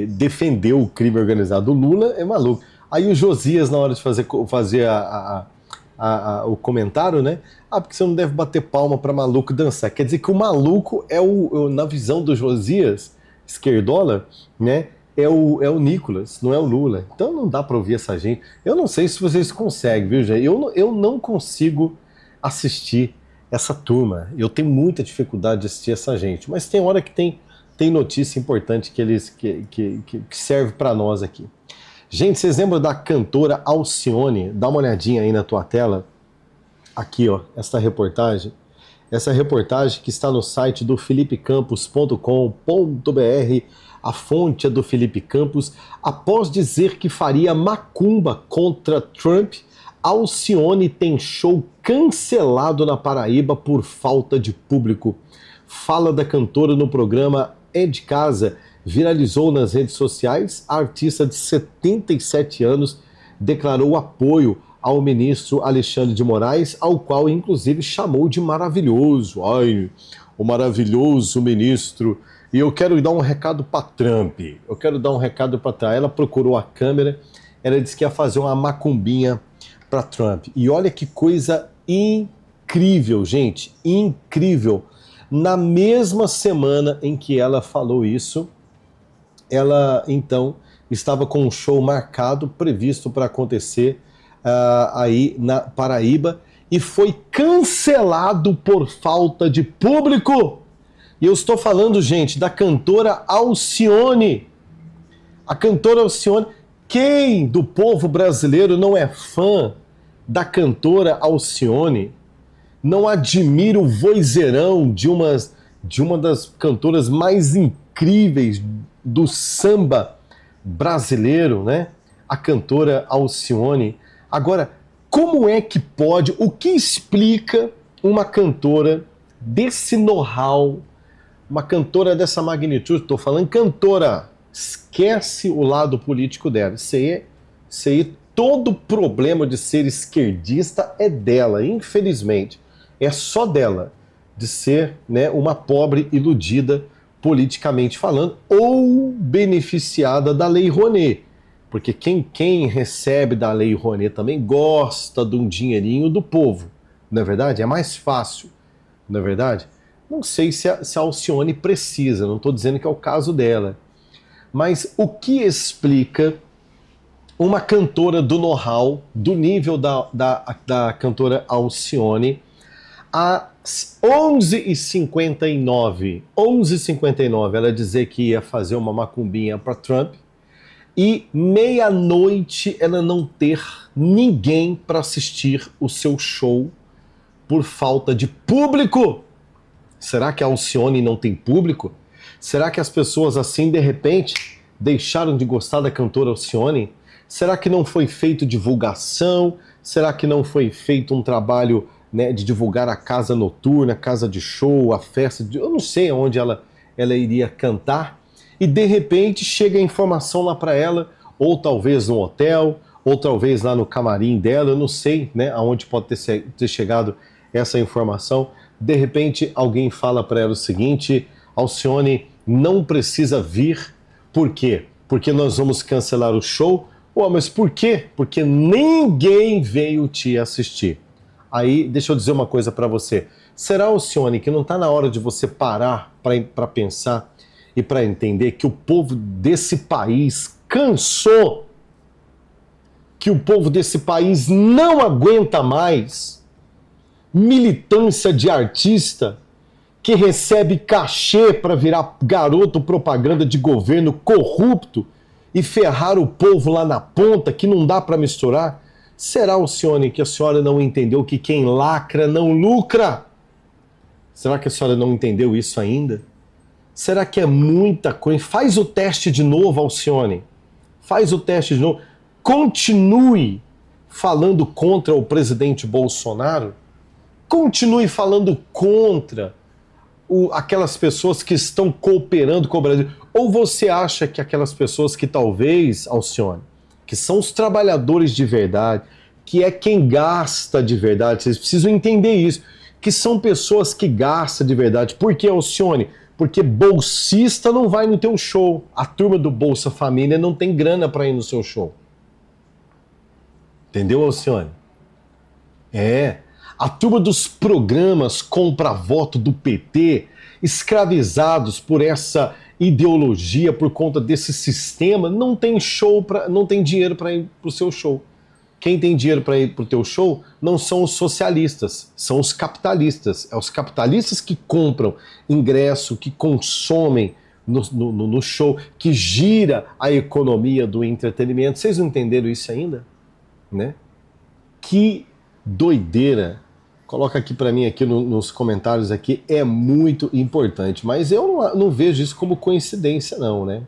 defendeu o crime organizado. O Lula é maluco. Aí o Josias, na hora de fazer o comentário, né? Porque você não deve bater palma para maluco dançar. Quer dizer que o maluco na visão do Josias, esquerdola, né? É o Nicolas, não é o Lula. Então não dá para ouvir essa gente. Eu não sei se vocês conseguem, viu, gente? Eu não consigo assistir essa turma. Eu tenho muita dificuldade de assistir essa gente. Mas tem hora que tem notícia importante que serve para nós aqui. Gente, vocês lembram da cantora Alcione? Dá uma olhadinha aí na tua tela. Aqui, ó, essa reportagem. Essa reportagem que está no site do felipecampos.com.br. A fonte é do Felipe Campos. Após dizer que faria macumba contra Trump, Alcione tem show cancelado na Paraíba por falta de público. Fala da cantora no programa É de Casa. Viralizou nas redes sociais. A artista de 77 anos declarou apoio ao ministro Alexandre de Moraes, ao qual inclusive chamou de maravilhoso. Ai, o maravilhoso ministro. E eu quero dar um recado para Trump. Ela procurou a câmera, ela disse que ia fazer uma macumbinha para Trump. E olha que coisa incrível, gente, incrível. Na mesma semana em que ela falou isso, ela então estava com um show marcado, previsto para acontecer aí na Paraíba, e foi cancelado por falta de público. E eu estou falando, gente, da cantora Alcione. A cantora Alcione, quem do povo brasileiro não é fã da cantora Alcione, não admira o vozeirão de uma das cantoras mais incríveis do samba brasileiro, né? A cantora Alcione. Agora, como é que pode, o que explica uma cantora desse know-how, uma cantora dessa magnitude, estou falando cantora, esquece o lado político dela, isso aí, todo problema de ser esquerdista é dela, infelizmente, é só dela, de ser, né, uma pobre iludida politicamente falando, ou beneficiada da Lei Rouanet, porque quem recebe da Lei Rouanet também gosta de um dinheirinho do povo, não é verdade? É mais fácil, não é verdade? Não sei se a Alcione precisa, não estou dizendo que é o caso dela, mas o que explica uma cantora do know-how, do nível da cantora Alcione, às 11h59, ela dizer que ia fazer uma macumbinha para Trump, e meia-noite ela não ter ninguém para assistir o seu show por falta de público. Será que a Alcione não tem público? Será que as pessoas assim, de repente, deixaram de gostar da cantora Alcione? Será que não foi feito divulgação? Será que não foi feito um trabalho, né, de divulgar a casa noturna, a casa de show, a festa? Eu não sei onde ela iria cantar. E de repente chega a informação lá para ela, ou talvez no hotel, ou talvez lá no camarim dela, eu não sei, né, aonde pode ter chegado essa informação. De repente alguém fala para ela o seguinte: Alcione não precisa vir. Por quê? Porque nós vamos cancelar o show. Mas por quê? Porque ninguém veio te assistir. Aí, deixa eu dizer uma coisa para você. Será, Alcione, que não está na hora de você parar para pensar e para entender que o povo desse país cansou, que o povo desse país não aguenta mais militância de artista que recebe cachê para virar garoto propaganda de governo corrupto e ferrar o povo lá na ponta, que não dá para misturar? Será, Alcione, que a senhora não entendeu que quem lacra não lucra? Será que a senhora não entendeu isso ainda? Será que é muita coisa? Faz o teste de novo, Alcione. Faz o teste de novo. Continue falando contra o presidente Bolsonaro. Continue falando contra aquelas pessoas que estão cooperando com o Brasil. Ou você acha que aquelas pessoas que talvez, Alcione, que são os trabalhadores de verdade, que é quem gasta de verdade, vocês precisam entender isso, que são pessoas que gastam de verdade. Por que, Alcione? Porque bolsista não vai no teu show. A turma do Bolsa Família não tem grana para ir no seu show. Entendeu, Alcione? A turma dos programas compra-voto do PT, escravizados por essa ideologia, por conta desse sistema, não tem não tem dinheiro para ir para o seu show. Quem tem dinheiro para ir para o teu show não são os socialistas, são os capitalistas. É os capitalistas que compram ingresso, que consomem no show, que gira a economia do entretenimento. Vocês não entenderam isso ainda? Né? Que doideira! Coloca aqui para mim, aqui nos comentários, aqui, é muito importante. Mas eu não vejo isso como coincidência, não, né?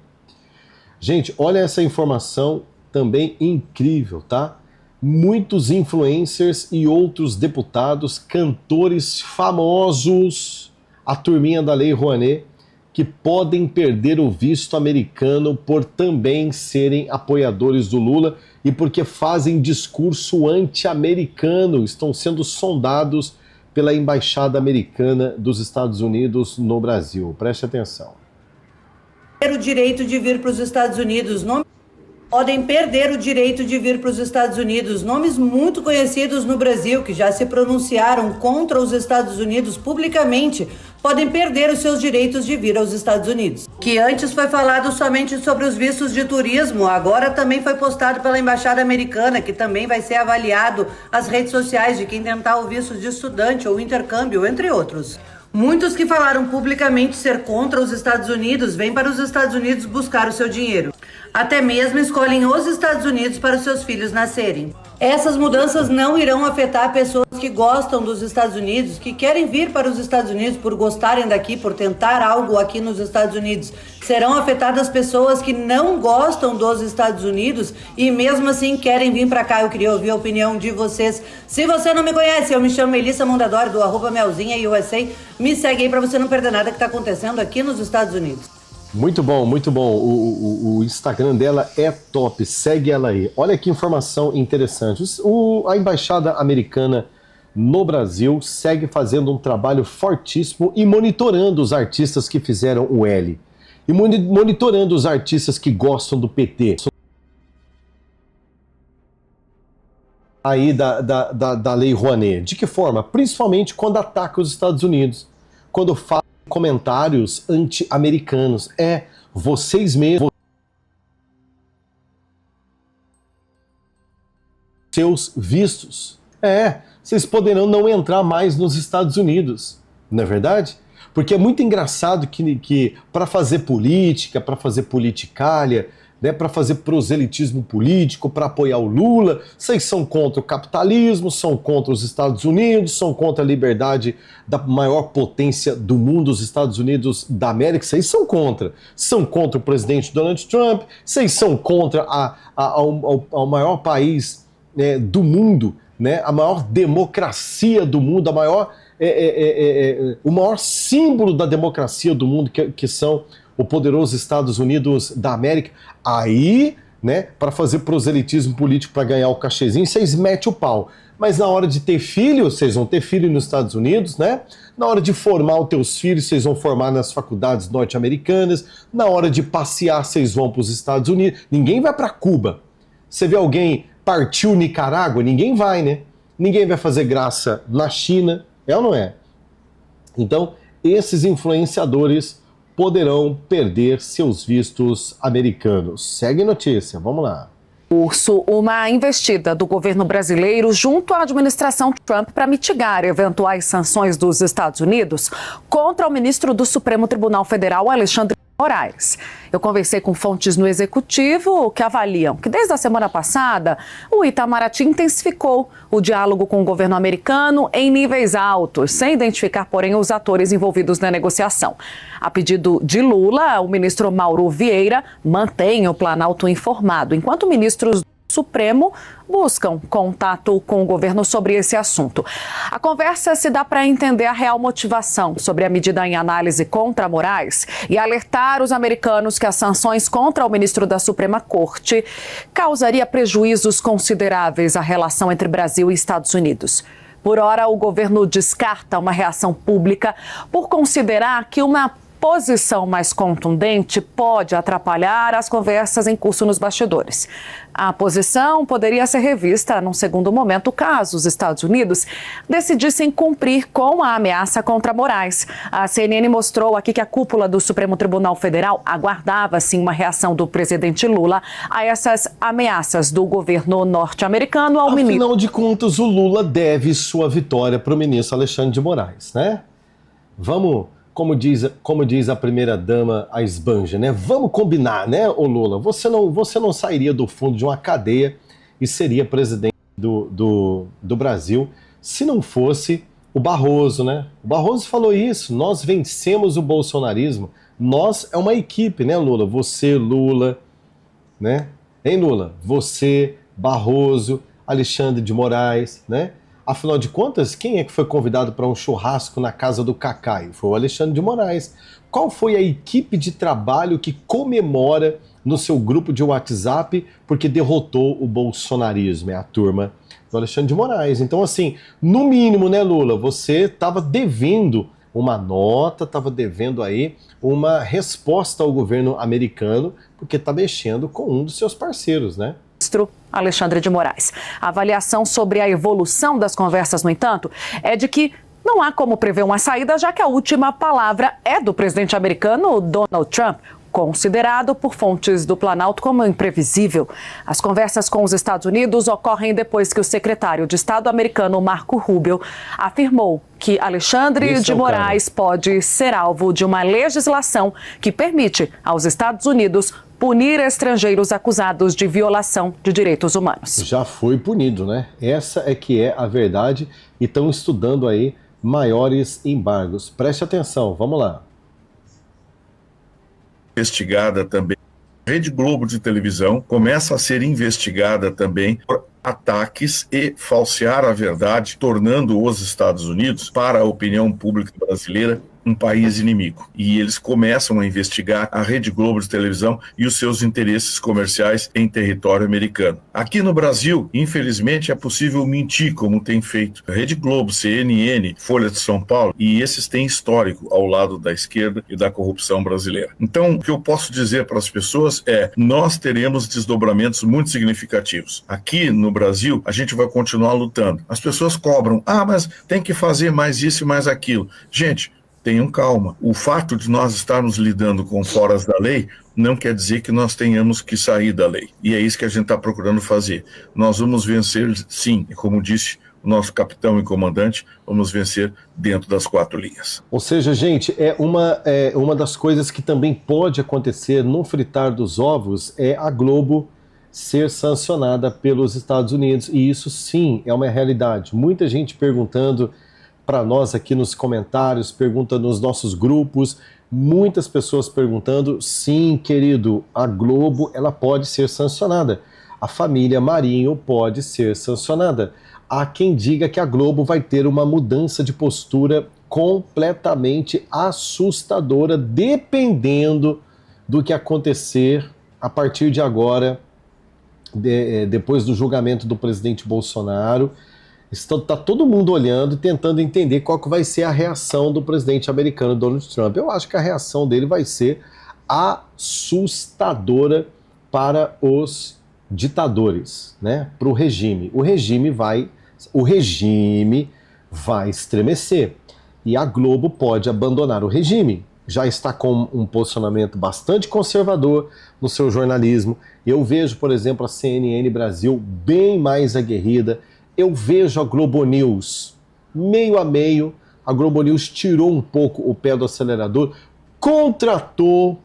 Gente, olha essa informação também incrível, tá? Muitos influencers e outros deputados, cantores famosos, a turminha da Lei Rouanet, que podem perder o visto americano por também serem apoiadores do Lula e porque fazem discurso anti-americano, estão sendo sondados pela Embaixada Americana dos Estados Unidos no Brasil. Preste atenção. O direito de vir para os Estados Unidos, podem perder o direito de vir para os Estados Unidos. Nomes muito conhecidos no Brasil, que já se pronunciaram contra os Estados Unidos publicamente, podem perder os seus direitos de vir aos Estados Unidos. Que antes foi falado somente sobre os vistos de turismo, agora também foi postado pela Embaixada Americana, que também vai ser avaliado as redes sociais de quem tentar o visto de estudante ou intercâmbio, entre outros. Muitos que falaram publicamente ser contra os Estados Unidos vêm para os Estados Unidos buscar o seu dinheiro. Até mesmo escolhem os Estados Unidos para os seus filhos nascerem. Essas mudanças não irão afetar pessoas que gostam dos Estados Unidos, que querem vir para os Estados Unidos por gostarem daqui, por tentar algo aqui nos Estados Unidos. Serão afetadas pessoas que não gostam dos Estados Unidos e mesmo assim querem vir para cá. Eu queria ouvir a opinião de vocês. Se você não me conhece, eu me chamo Melissa Mondadori, do @melzinha_USA. Me segue aí para você não perder nada que está acontecendo aqui nos Estados Unidos. Muito bom, muito bom. O Instagram dela é top, segue ela aí. Olha que informação interessante. A Embaixada Americana no Brasil segue fazendo um trabalho fortíssimo e monitorando os artistas que fizeram o L. E monitorando os artistas que gostam do PT. Aí da Lei Rouanet. De que forma? Principalmente quando ataca os Estados Unidos. Quando fala comentários anti-americanos. Vocês mesmos, seus vistos. Vocês poderão não entrar mais nos Estados Unidos. Não é verdade? Porque é muito engraçado que para fazer política, para fazer politicalha, né, para fazer proselitismo político, para apoiar o Lula, vocês são contra o capitalismo, são contra os Estados Unidos, são contra a liberdade da maior potência do mundo, os Estados Unidos da América, vocês são contra. São contra o presidente Donald Trump, vocês são contra o maior país do mundo, né, a maior democracia do mundo, o maior símbolo da democracia do mundo, que são o poderoso Estados Unidos da América. Aí, né, para fazer proselitismo político, para ganhar o cachezinho, vocês metem o pau. Mas na hora de ter filho, vocês vão ter filho nos Estados Unidos, né? Na hora de formar os teus filhos, vocês vão formar nas faculdades norte-americanas. Na hora de passear, vocês vão para os Estados Unidos. Ninguém vai para Cuba. Você vê alguém partiu Nicarágua? Ninguém vai, né? Ninguém vai fazer graça na China, é ou não é? Então, esses influenciadores poderão perder seus vistos americanos. Segue notícia, vamos lá. Uma investida do governo brasileiro junto à administração Trump para mitigar eventuais sanções dos Estados Unidos contra o ministro do Supremo Tribunal Federal, Alexandre de Moraes. Eu conversei com fontes no Executivo que avaliam que desde a semana passada o Itamaraty intensificou o diálogo com o governo americano em níveis altos, sem identificar, porém, os atores envolvidos na negociação. A pedido de Lula, o ministro Mauro Vieira mantém o Planalto informado, enquanto ministros do Supremo buscam contato com o governo sobre esse assunto. A conversa se dá para entender a real motivação sobre a medida em análise contra Moraes e alertar os americanos que as sanções contra o ministro da Suprema Corte causaria prejuízos consideráveis à relação entre Brasil e Estados Unidos. Por ora, o governo descarta uma reação pública por considerar que uma posição mais contundente pode atrapalhar as conversas em curso nos bastidores. A posição poderia ser revista num segundo momento caso os Estados Unidos decidissem cumprir com a ameaça contra Moraes. A CNN mostrou aqui que a cúpula do Supremo Tribunal Federal aguardava, sim, uma reação do presidente Lula a essas ameaças do governo norte-americano ao ministro. Afinal de contas, o Lula deve sua vitória para o ministro Alexandre de Moraes, né? Vamos... Como diz a primeira-dama, a esbanja, né? Vamos combinar, né, ô Lula? Você não sairia do fundo de uma cadeia e seria presidente do Brasil se não fosse o Barroso, né? O Barroso falou isso, nós vencemos o bolsonarismo. Nós é uma equipe, né, Lula? Você, Lula, né? Hein, Lula? Você, Barroso, Alexandre de Moraes, né? Afinal de contas, quem é que foi convidado para um churrasco na casa do Cacai? Foi o Alexandre de Moraes. Qual foi a equipe de trabalho que comemora no seu grupo de WhatsApp porque derrotou o bolsonarismo? É a turma do Alexandre de Moraes. Então, assim, no mínimo, né, Lula, você estava devendo uma nota, estava devendo aí uma resposta ao governo americano, porque está mexendo com um dos seus parceiros, né? Alexandre de Moraes. A avaliação sobre a evolução das conversas, no entanto, é de que não há como prever uma saída, já que a última palavra é do presidente americano Donald Trump, considerado por fontes do Planalto como imprevisível. As conversas com os Estados Unidos ocorrem depois que o secretário de Estado americano Marco Rubio afirmou que Alexandre de Moraes pode ser alvo de uma legislação que permite aos Estados Unidos punir estrangeiros acusados de violação de direitos humanos. Já foi punido, né? Essa é que é a verdade e estão estudando aí maiores embargos. Preste atenção, vamos lá. Investigada também. A Rede Globo de televisão começa a ser investigada também por ataques e falsear a verdade, tornando os Estados Unidos, para a opinião pública brasileira, um país inimigo. E eles começam a investigar a Rede Globo de televisão e os seus interesses comerciais em território americano. Aqui no Brasil, infelizmente, é possível mentir, como tem feito a Rede Globo, CNN, Folha de São Paulo, e esses têm histórico ao lado da esquerda e da corrupção brasileira. Então, o que eu posso dizer para as pessoas é: nós teremos desdobramentos muito significativos. Aqui no Brasil, a gente vai continuar lutando. As pessoas cobram: mas tem que fazer mais isso e mais aquilo. Gente, tenham calma. O fato de nós estarmos lidando com foras da lei não quer dizer que nós tenhamos que sair da lei. E é isso que a gente está procurando fazer. Nós vamos vencer, sim, e como disse o nosso capitão e comandante, vamos vencer dentro das 4 linhas. Ou seja, gente, uma das coisas que também pode acontecer no fritar dos ovos é a Globo ser sancionada pelos Estados Unidos. E isso, sim, é uma realidade. Muita gente perguntando para nós aqui nos comentários, pergunta nos nossos grupos, muitas pessoas perguntando: sim, querido, a Globo ela pode ser sancionada, a família Marinho pode ser sancionada. Há quem diga que a Globo vai ter uma mudança de postura completamente assustadora, dependendo do que acontecer a partir de agora, depois do julgamento do presidente Bolsonaro. Está todo mundo olhando e tentando entender qual que vai ser a reação do presidente americano Donald Trump. Eu acho que a reação dele vai ser assustadora para os ditadores, né? Para o regime. O regime vai estremecer. E a Globo pode abandonar o regime. Já está com um posicionamento bastante conservador no seu jornalismo. Eu vejo, por exemplo, a CNN Brasil bem mais aguerrida. Eu vejo a Globo News meio a meio. A Globo News tirou um pouco o pé do acelerador, contratou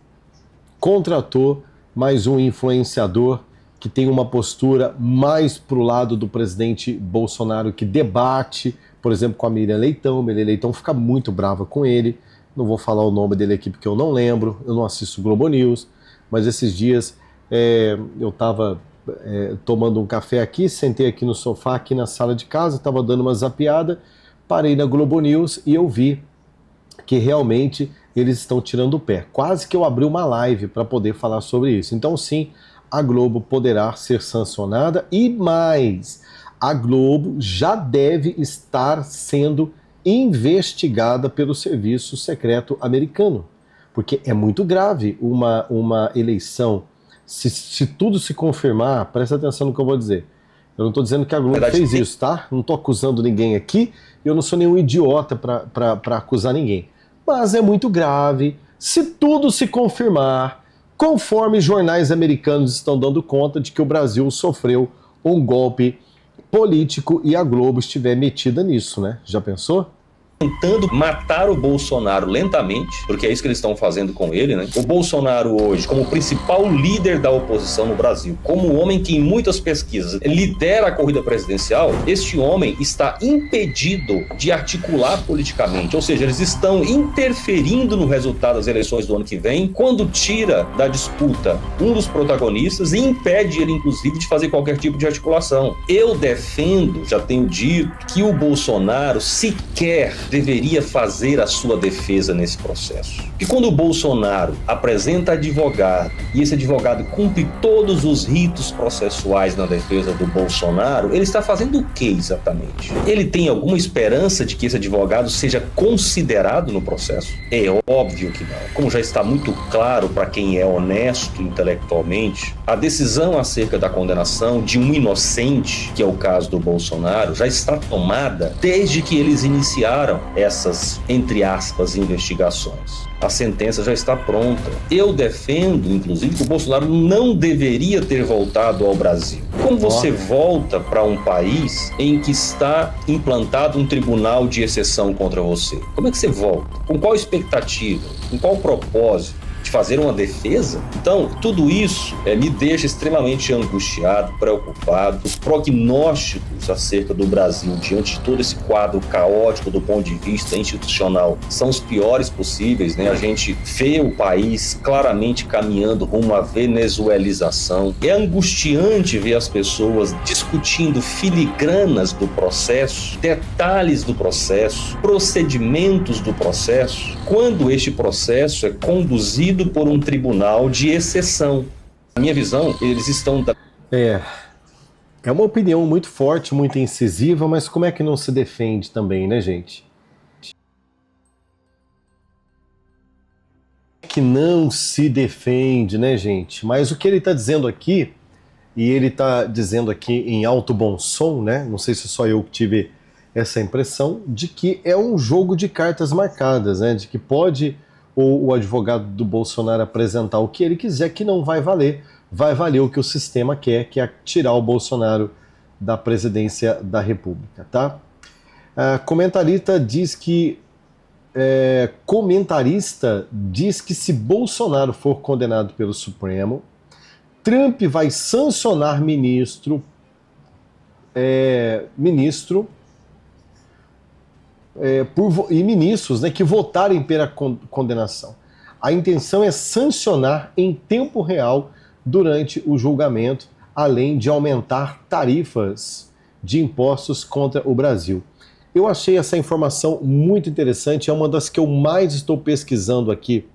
mais um influenciador que tem uma postura mais pro lado do presidente Bolsonaro, que debate, por exemplo, com a Miriam Leitão. Miriam Leitão fica muito brava com ele. Não vou falar o nome dele aqui porque eu não lembro, eu não assisto Globo News, mas esses dias eu estava tomando um café aqui, sentei aqui no sofá, aqui na sala de casa, estava dando uma zapeada, parei na Globo News e eu vi que realmente eles estão tirando o pé. Quase que eu abri uma live para poder falar sobre isso. Então sim, a Globo poderá ser sancionada e mais, a Globo já deve estar sendo investigada pelo Serviço Secreto americano, porque é muito grave uma eleição. Se tudo se confirmar, presta atenção no que eu vou dizer. Eu não estou dizendo que a Globo fez isso, tá? Não estou acusando ninguém aqui, eu não sou nenhum idiota para acusar ninguém. Mas é muito grave. Se tudo se confirmar, conforme jornais americanos estão dando conta de que o Brasil sofreu um golpe político e a Globo estiver metida nisso, né? Já pensou? Tentando matar o Bolsonaro lentamente, porque é isso que eles estão fazendo com ele, né? O Bolsonaro hoje, como principal líder da oposição no Brasil, como o homem que em muitas pesquisas lidera a corrida presidencial, este homem está impedido de articular politicamente, ou seja, eles estão interferindo no resultado das eleições do ano que vem, quando tira da disputa um dos protagonistas e impede ele, inclusive, de fazer qualquer tipo de articulação. Eu defendo, já tenho dito, que o Bolsonaro sequer deveria fazer a sua defesa nesse processo. E quando o Bolsonaro apresenta advogado e esse advogado cumpre todos os ritos processuais na defesa do Bolsonaro, ele está fazendo o que exatamente? Ele tem alguma esperança de que esse advogado seja considerado no processo? É óbvio que não. Como já está muito claro para quem é honesto intelectualmente, a decisão acerca da condenação de um inocente, que é o caso do Bolsonaro, já está tomada desde que eles iniciaram essas, entre aspas, investigações. A sentença já está pronta. Eu defendo, inclusive, que o Bolsonaro não deveria ter voltado ao Brasil. Como você volta para um país em que está implantado um tribunal de exceção contra você? Como é que você volta? Com qual expectativa? Com qual propósito? de fazer uma defesa. Então, tudo isso me deixa extremamente angustiado, preocupado. Os prognósticos acerca do Brasil diante de todo esse quadro caótico do ponto de vista institucional são os piores possíveis, né? A gente vê o país claramente caminhando rumo à venezuelização. É angustiante ver as pessoas discutindo filigranas do processo, detalhes do processo, procedimentos do processo, quando este processo é conduzido por um tribunal de exceção. Na minha visão, eles estão... É uma opinião muito forte, muito incisiva, mas como é que não se defende também, né, gente? Que não se defende, né, gente? Mas o que ele está dizendo aqui, e ele está dizendo aqui em alto bom som, né? Não sei se só eu que tive essa impressão, de que é um jogo de cartas marcadas, né? De que pode o advogado do Bolsonaro apresentar o que ele quiser, que não vai valer. Vai valer o que o sistema quer, que é tirar o Bolsonaro da presidência da República, tá? Comentarista diz que se Bolsonaro for condenado pelo Supremo, Trump vai sancionar ministros, né, que votarem pela condenação. A intenção é sancionar em tempo real durante o julgamento, além de aumentar tarifas de impostos contra o Brasil. Eu achei essa informação muito interessante, é uma das que eu mais estou pesquisando aqui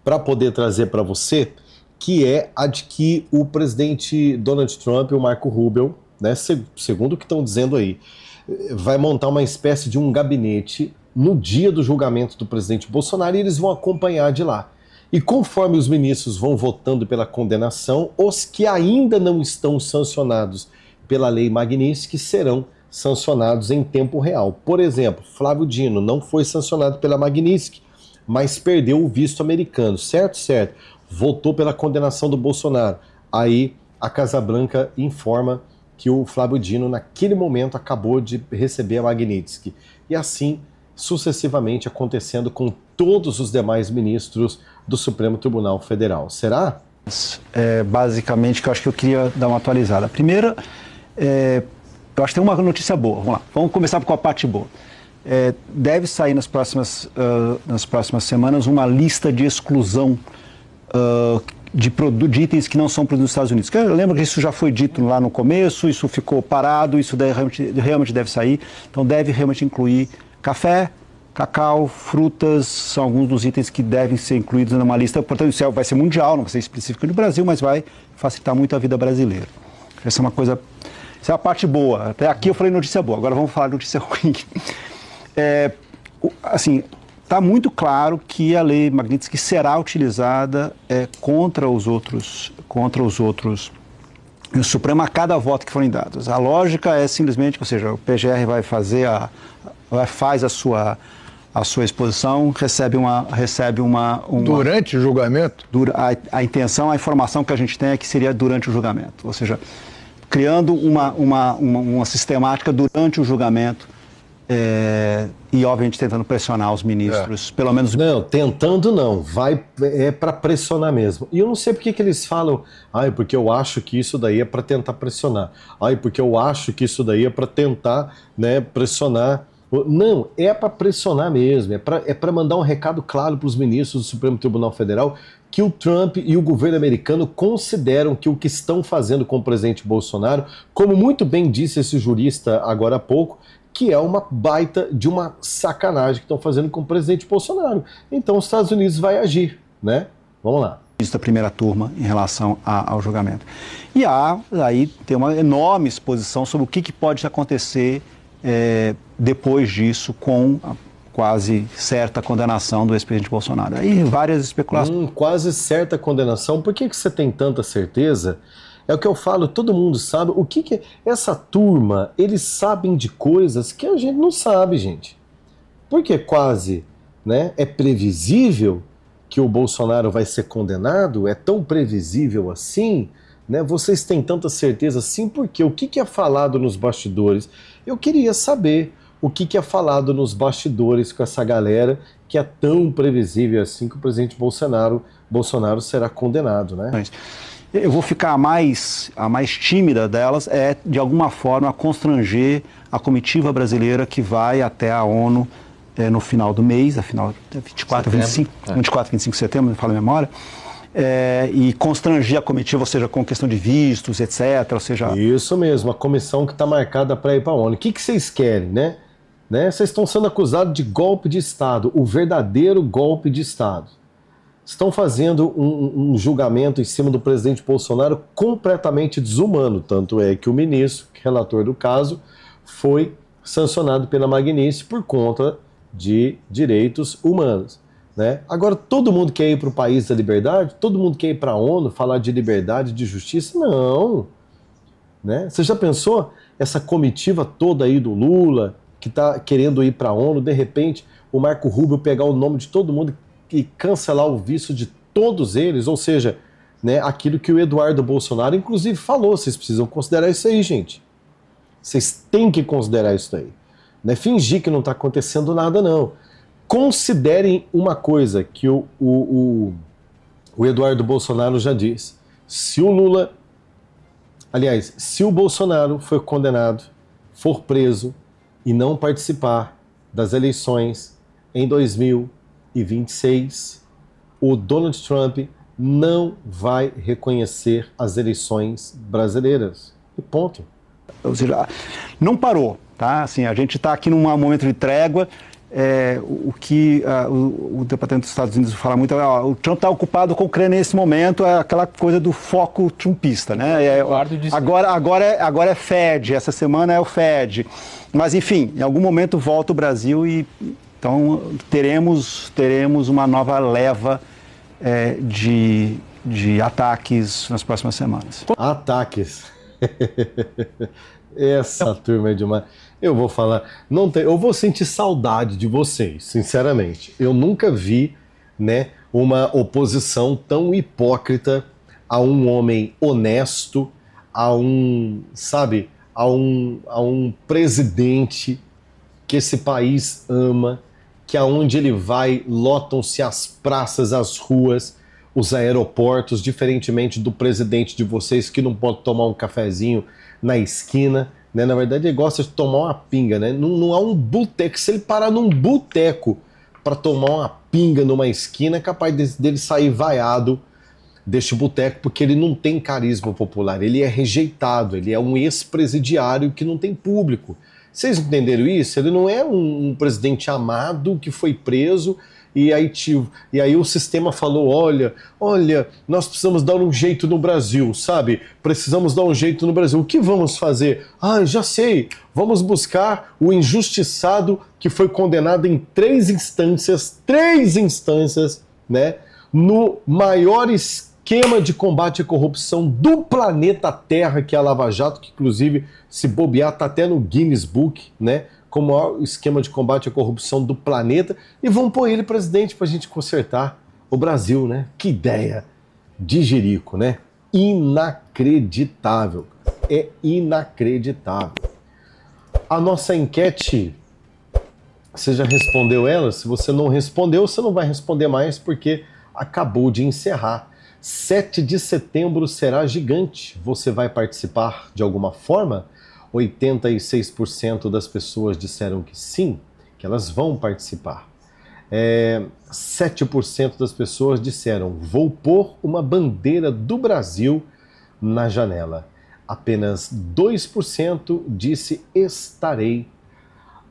para poder trazer para você, que é a de que o presidente Donald Trump e o Marco Rubio, né, segundo o que estão dizendo aí, vai montar uma espécie de um gabinete no dia do julgamento do presidente Bolsonaro e eles vão acompanhar de lá. E conforme os ministros vão votando pela condenação, os que ainda não estão sancionados pela lei Magnitsky serão sancionados em tempo real. Por exemplo, Flávio Dino não foi sancionado pela Magnitsky, mas perdeu o visto americano, certo? Certo. Votou pela condenação do Bolsonaro. Aí a Casa Branca informa que o Flávio Dino, naquele momento, acabou de receber a Magnitsky. E assim, sucessivamente, acontecendo com todos os demais ministros do Supremo Tribunal Federal. Será? Basicamente, que eu acho que eu queria dar uma atualizada. Primeiro, eu acho que tem uma notícia boa. Vamos lá, vamos começar com a parte boa. Deve sair nas próximas semanas uma lista de exclusão de itens que não são produzidos nos Estados Unidos. Eu lembro que isso já foi dito lá no começo, isso ficou parado, isso realmente deve sair. Então deve realmente incluir café, cacau, frutas, são alguns dos itens que devem ser incluídos numa lista. Portanto, isso vai ser mundial, não vai ser específico no Brasil, mas vai facilitar muito a vida brasileira. Essa é uma coisa... Essa é a parte boa. Até aqui eu falei notícia boa, agora vamos falar de notícia ruim. Assim, está muito claro que a lei Magnitsky será utilizada contra os outros, no Supremo a cada voto que forem dados. A lógica é simplesmente, ou seja, o PGR vai fazer faz a sua exposição, recebe uma... Durante o julgamento? A intenção, a informação que a gente tem é que seria durante o julgamento, ou seja, criando uma sistemática durante o julgamento e, obviamente, tentando pressionar os ministros, pelo menos... Não, tentando não, para pressionar mesmo. E eu não sei porque que eles falam, porque eu acho que isso daí é para tentar pressionar, porque eu acho que isso daí é para tentar, né, pressionar. Não, é para pressionar mesmo, é para mandar um recado claro para os ministros do Supremo Tribunal Federal que o Trump e o governo americano consideram que o que estão fazendo com o presidente Bolsonaro, como muito bem disse esse jurista agora há pouco, que é uma baita de uma sacanagem que estão fazendo com o presidente Bolsonaro. Então os Estados Unidos vai agir, né? Vamos lá. Da primeira turma em relação ao julgamento. E aí tem uma enorme exposição sobre o que pode acontecer depois disso com a quase certa condenação do ex-presidente Bolsonaro. Aí várias especulações. Quase certa condenação. Por que você tem tanta certeza? É o que eu falo, todo mundo sabe. O que essa turma, eles sabem de coisas que a gente não sabe, gente. Porque quase, né? É previsível que o Bolsonaro vai ser condenado? É tão previsível assim? Né? Vocês têm tanta certeza assim? Porque o que é falado nos bastidores? Eu queria saber o que é falado nos bastidores com essa galera que é tão previsível assim que o presidente Bolsonaro será condenado, né? Eu vou ficar a mais tímida delas é, de alguma forma, constranger a comitiva brasileira que vai até a ONU no final do mês, afinal, 24, 25 de setembro, não me falo a memória, e constranger a comitiva, ou seja, com questão de vistos, etc. Ou seja... Isso mesmo, a comissão que está marcada para ir para a ONU. O que vocês querem, né? Vocês estão sendo acusados de golpe de Estado, o verdadeiro golpe de Estado. Estão fazendo um julgamento em cima do presidente Bolsonaro completamente desumano, tanto é que o ministro, relator do caso, foi sancionado pela Magnícia por conta de direitos humanos, né? Agora, todo mundo quer ir para o país da liberdade? Todo mundo quer ir para a ONU falar de liberdade, de justiça? Não, né? Você já pensou essa comitiva toda aí do Lula, que está querendo ir para a ONU, de repente o Marco Rubio pegar o nome de todo mundo e cancelar o visto de todos eles, ou seja, né, aquilo que o Eduardo Bolsonaro, inclusive, falou, vocês precisam considerar isso aí, gente. Vocês têm que considerar isso aí. Não é fingir que não está acontecendo nada, não. Considerem uma coisa que o Eduardo Bolsonaro já disse. Se o Bolsonaro for condenado, for preso e não participar das eleições em 2026, o Donald Trump não vai reconhecer as eleições brasileiras. E ponto. Ou seja, não parou, tá? Assim, a gente está aqui num momento de trégua. O que o Departamento dos Estados Unidos fala muito é o Trump está ocupado com o Ucrânia nesse momento, é aquela coisa do foco trumpista, né? Agora é Fed, essa semana é o Fed. Mas, enfim, em algum momento volta o Brasil e então teremos uma nova leva de ataques nas próximas semanas. Ataques. Essa turma é demais. Eu vou falar, eu vou sentir saudade de vocês, sinceramente. Eu nunca vi, né, uma oposição tão hipócrita a um homem honesto, a um presidente que esse país ama, que aonde ele vai lotam-se as praças, as ruas, os aeroportos, diferentemente do presidente de vocês que não pode tomar um cafezinho na esquina, né? Na verdade ele gosta de tomar uma pinga, né? Não há um boteco, se ele parar num boteco para tomar uma pinga numa esquina, é capaz dele sair vaiado deste boteco, porque ele não tem carisma popular, ele é rejeitado, ele é um ex-presidiário que não tem público. Vocês entenderam isso? Ele não é um presidente amado que foi preso e aí o sistema falou, olha, nós precisamos dar um jeito no Brasil, sabe? Precisamos dar um jeito no Brasil. O que vamos fazer? Já sei, vamos buscar o injustiçado que foi condenado em 3 instâncias, né? No maior esquema de combate à corrupção do planeta Terra, que é a Lava Jato, que inclusive, se bobear, está até no Guinness Book, né? Como o maior esquema de combate à corrupção do planeta, e vamos pôr ele presidente para a gente consertar o Brasil, né? Que ideia de jirico, né? Inacreditável. É inacreditável. A nossa enquete, você já respondeu ela? Se você não respondeu, você não vai responder mais, porque acabou de encerrar. 7 de setembro será gigante. Você vai participar de alguma forma? 86% das pessoas disseram que sim, que elas vão participar. 7% das pessoas disseram, vou pôr uma bandeira do Brasil na janela. Apenas 2% disse, estarei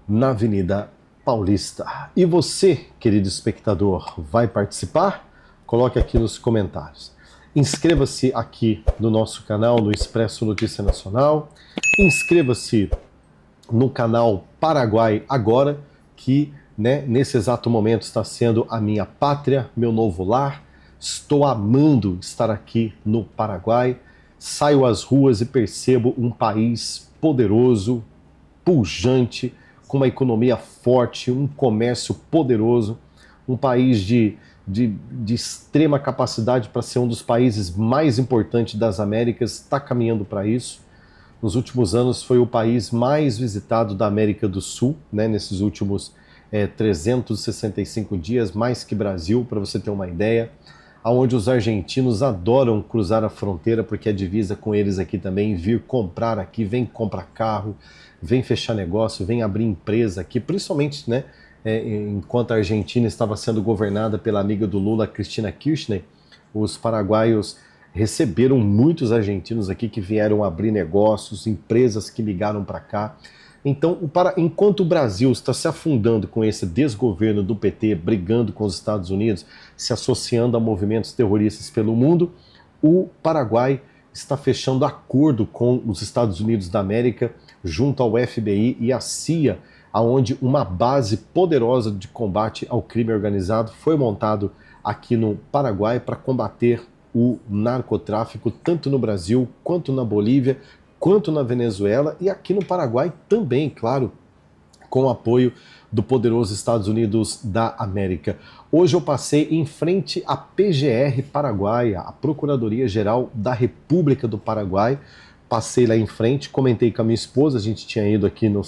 na Avenida Paulista. E você, querido espectador, vai participar? Coloque aqui nos comentários. Inscreva-se aqui no nosso canal, no Expresso Notícia Nacional. Inscreva-se no canal Paraguai Agora, que, né, nesse exato momento está sendo a minha pátria, meu novo lar. Estou amando estar aqui no Paraguai. Saio às ruas e percebo um país poderoso, pujante, com uma economia forte, um comércio poderoso, um país de extrema capacidade para ser um dos países mais importantes das Américas, está caminhando para isso. nos últimos anos foi o país mais visitado da América do Sul, né, nesses últimos 365 dias, mais que Brasil, para você ter uma ideia, onde os argentinos adoram cruzar a fronteira, porque é divisa com eles aqui também, vir comprar aqui, vem comprar carro, vem fechar negócio, vem abrir empresa aqui, principalmente, né, enquanto a Argentina estava sendo governada pela amiga do Lula, Cristina Kirchner, os paraguaios receberam muitos argentinos aqui que vieram abrir negócios, empresas que ligaram para cá. Então, enquanto o Brasil está se afundando com esse desgoverno do PT, brigando com os Estados Unidos, se associando a movimentos terroristas pelo mundo, o Paraguai está fechando acordo com os Estados Unidos da América, junto ao FBI e à CIA, onde uma base poderosa de combate ao crime organizado foi montado aqui no Paraguai para combater o narcotráfico, tanto no Brasil, quanto na Bolívia, quanto na Venezuela e aqui no Paraguai também, claro, com o apoio do poderoso Estados Unidos da América. Hoje eu passei em frente à PGR Paraguaia, a Procuradoria-Geral da República do Paraguai. Passei lá em frente, comentei com a minha esposa, a gente tinha ido aqui no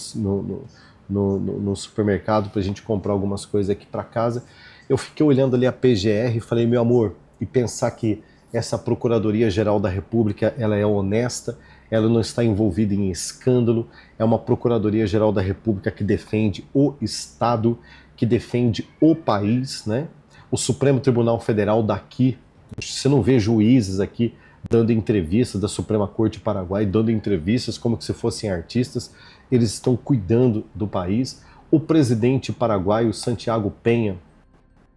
supermercado para a gente comprar algumas coisas aqui para casa. Eu fiquei olhando ali a PGR e falei, meu amor, e pensar que essa Procuradoria-Geral da República, ela é honesta, ela não está envolvida em escândalo, é uma Procuradoria-Geral da República que defende o Estado, que defende o país, né? O Supremo Tribunal Federal daqui, você não vê juízes aqui dando entrevistas da Suprema Corte Paraguai, dando entrevistas como se fossem artistas, eles estão cuidando do país. O presidente paraguaio, Santiago Penha,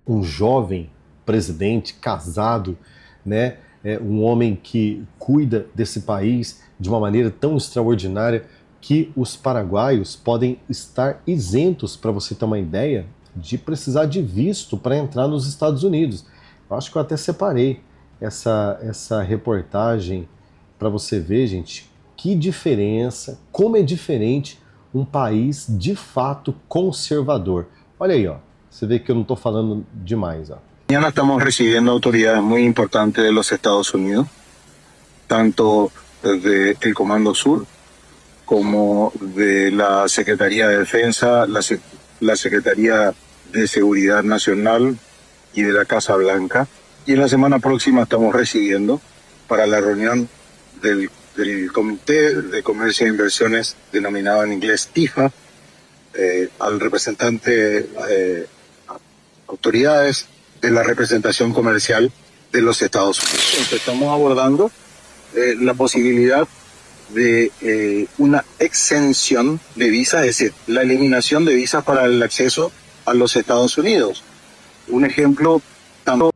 um jovem presidente, casado, né? Um homem que cuida desse país de uma maneira tão extraordinária que os paraguaios podem estar isentos, para você ter uma ideia, de precisar de visto para entrar nos Estados Unidos. Eu acho que eu até separei essa reportagem para você ver, gente, que diferença, como é diferente um país de fato conservador. Olha aí, ó, você vê que eu não estou falando demais, ó. Mañana estamos recibiendo autoridades muy importantes de los Estados Unidos, tanto del Comando Sur como de la Secretaría de Defensa, la Secretaría de Seguridad Nacional y de la Casa Blanca. Y en la semana próxima estamos recibiendo para la reunión del Comité de Comercio e Inversiones, denominado en inglés TIFA, al representante, autoridades de la representación comercial de los Estados Unidos. Entonces, estamos abordando la posibilidad de una exención de visas, es decir, la eliminación de visas para el acceso a los Estados Unidos. Un ejemplo, tanto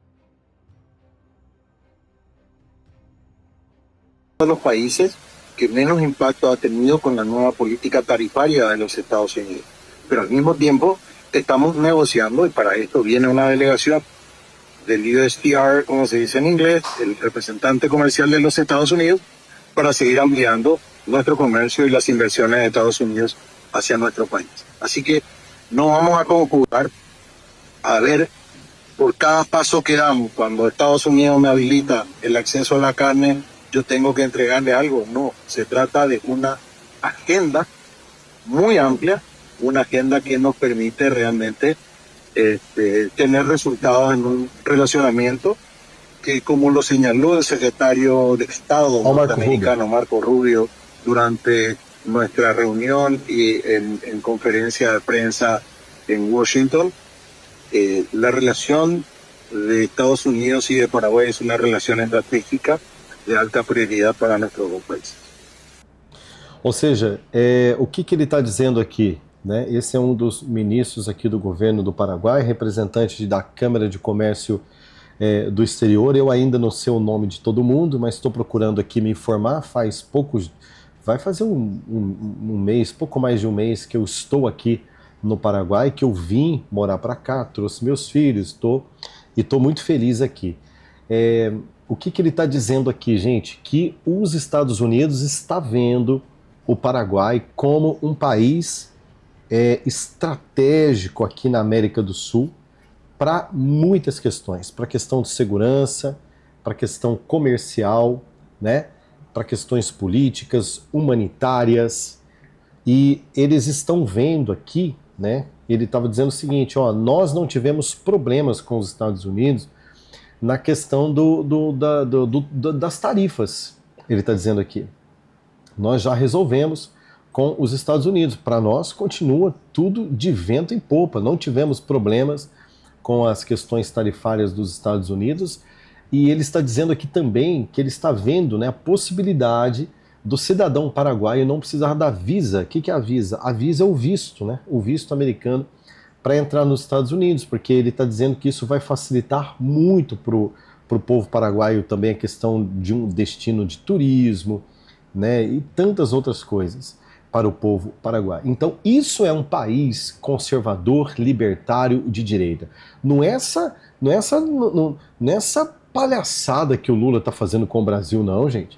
de los países que menos impacto ha tenido con la nueva política tarifaria de los Estados Unidos. Pero al mismo tiempo estamos negociando, y para esto viene una delegación del USTR, como se dice en inglés, el representante comercial de los Estados Unidos, para seguir ampliando nuestro comercio y las inversiones de Estados Unidos hacia nuestro país. Así que no vamos a conjugar a ver por cada paso que damos. Cuando Estados Unidos me habilita el acceso a la carne, yo tengo que entregarle algo. No, se trata de una agenda muy amplia, una agenda que nos permite realmente tener resultados en un relacionamiento que, como lo señaló el secretario de Estado norteamericano Marco Rubio durante nuestra reunión y en conferencia de prensa en Washington, la relación de Estados Unidos y de Paraguay es una relación estratégica de alta prioridade para nossos dois países. Ou seja, o que ele está dizendo aqui? Né? Esse é um dos ministros aqui do governo do Paraguai, representante da Câmara de Comércio do Exterior. Eu ainda não sei o nome de todo mundo, mas estou procurando aqui me informar. Vai fazer um mês, pouco mais de um mês que eu estou aqui no Paraguai, que eu vim morar para cá, trouxe meus filhos, estou muito feliz aqui. O que ele está dizendo aqui, gente? Que os Estados Unidos está vendo o Paraguai como um país estratégico aqui na América do Sul para muitas questões, para a questão de segurança, para a questão comercial, né? para questões políticas, humanitárias, e eles estão vendo aqui, né? Ele estava dizendo o seguinte, ó, nós não tivemos problemas com os Estados Unidos na questão das tarifas, ele está dizendo aqui. Nós já resolvemos com os Estados Unidos. Para nós, continua tudo de vento em popa. Não tivemos problemas com as questões tarifárias dos Estados Unidos. E ele está dizendo aqui também que ele está vendo, né, a possibilidade do cidadão paraguaio não precisar da visa. O que é a visa? A visa é o visto, né? O visto americano para entrar nos Estados Unidos, porque ele está dizendo que isso vai facilitar muito para o povo paraguaio também a questão de um destino de turismo, né, e tantas outras coisas para o povo paraguaio. Então isso é um país conservador, libertário, de direita. Não é essa palhaçada que o Lula está fazendo com o Brasil, não, gente.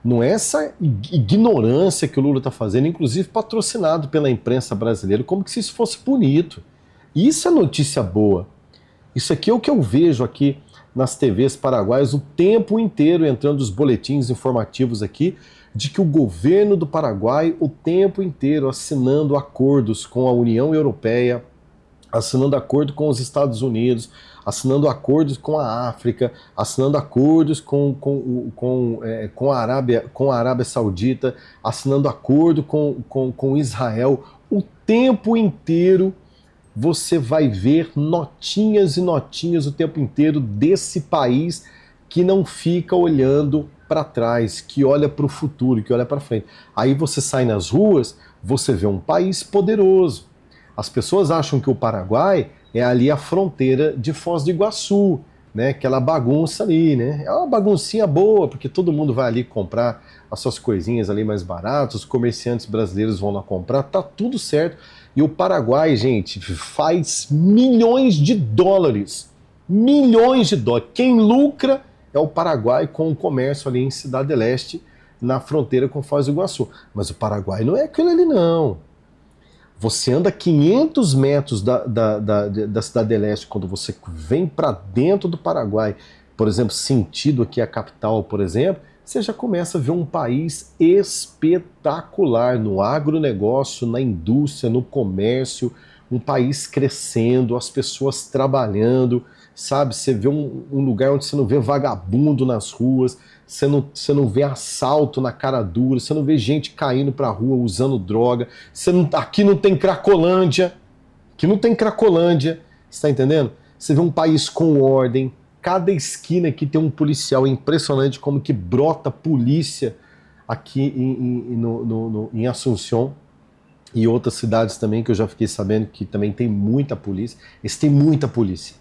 Não é essa ignorância que o Lula está fazendo, inclusive patrocinado pela imprensa brasileira, como se isso fosse bonito. Isso é notícia boa. Isso aqui é o que eu vejo aqui nas TVs paraguaias o tempo inteiro, entrando os boletins informativos aqui, de que o governo do Paraguai o tempo inteiro assinando acordos com a União Europeia, assinando acordo com os Estados Unidos, assinando acordos com a África, assinando acordos com a Arábia Saudita, assinando acordo com Israel. O tempo inteiro você vai ver notinhas e notinhas o tempo inteiro desse país que não fica olhando para trás, que olha para o futuro, que olha para frente. Aí você sai nas ruas, você vê um país poderoso. As pessoas acham que o Paraguai é ali a fronteira de Foz do Iguaçu, né? Aquela bagunça ali, né? É uma baguncinha boa, porque todo mundo vai ali comprar as suas coisinhas ali mais baratas, os comerciantes brasileiros vão lá comprar, tá tudo certo. E o Paraguai, gente, faz milhões de dólares. Milhões de dólares. Quem lucra é o Paraguai com o comércio ali em Cidade del Este, na fronteira com Foz do Iguaçu. Mas o Paraguai não é aquilo ali, não. Você anda 500 metros da Cidade del Este, quando você vem para dentro do Paraguai, por exemplo, sentido aqui a capital, por exemplo, você já começa a ver um país espetacular no agronegócio, na indústria, no comércio, um país crescendo, as pessoas trabalhando, sabe? Você vê um lugar onde você não vê vagabundo nas ruas, você não vê assalto na cara dura, você não vê gente caindo pra rua usando droga, aqui não tem Cracolândia, você tá entendendo? Você vê um país com ordem, cada esquina aqui tem um policial, é impressionante como que brota polícia aqui em Assunção e outras cidades também, que eu já fiquei sabendo que também tem muita polícia. Esse tem muita polícia,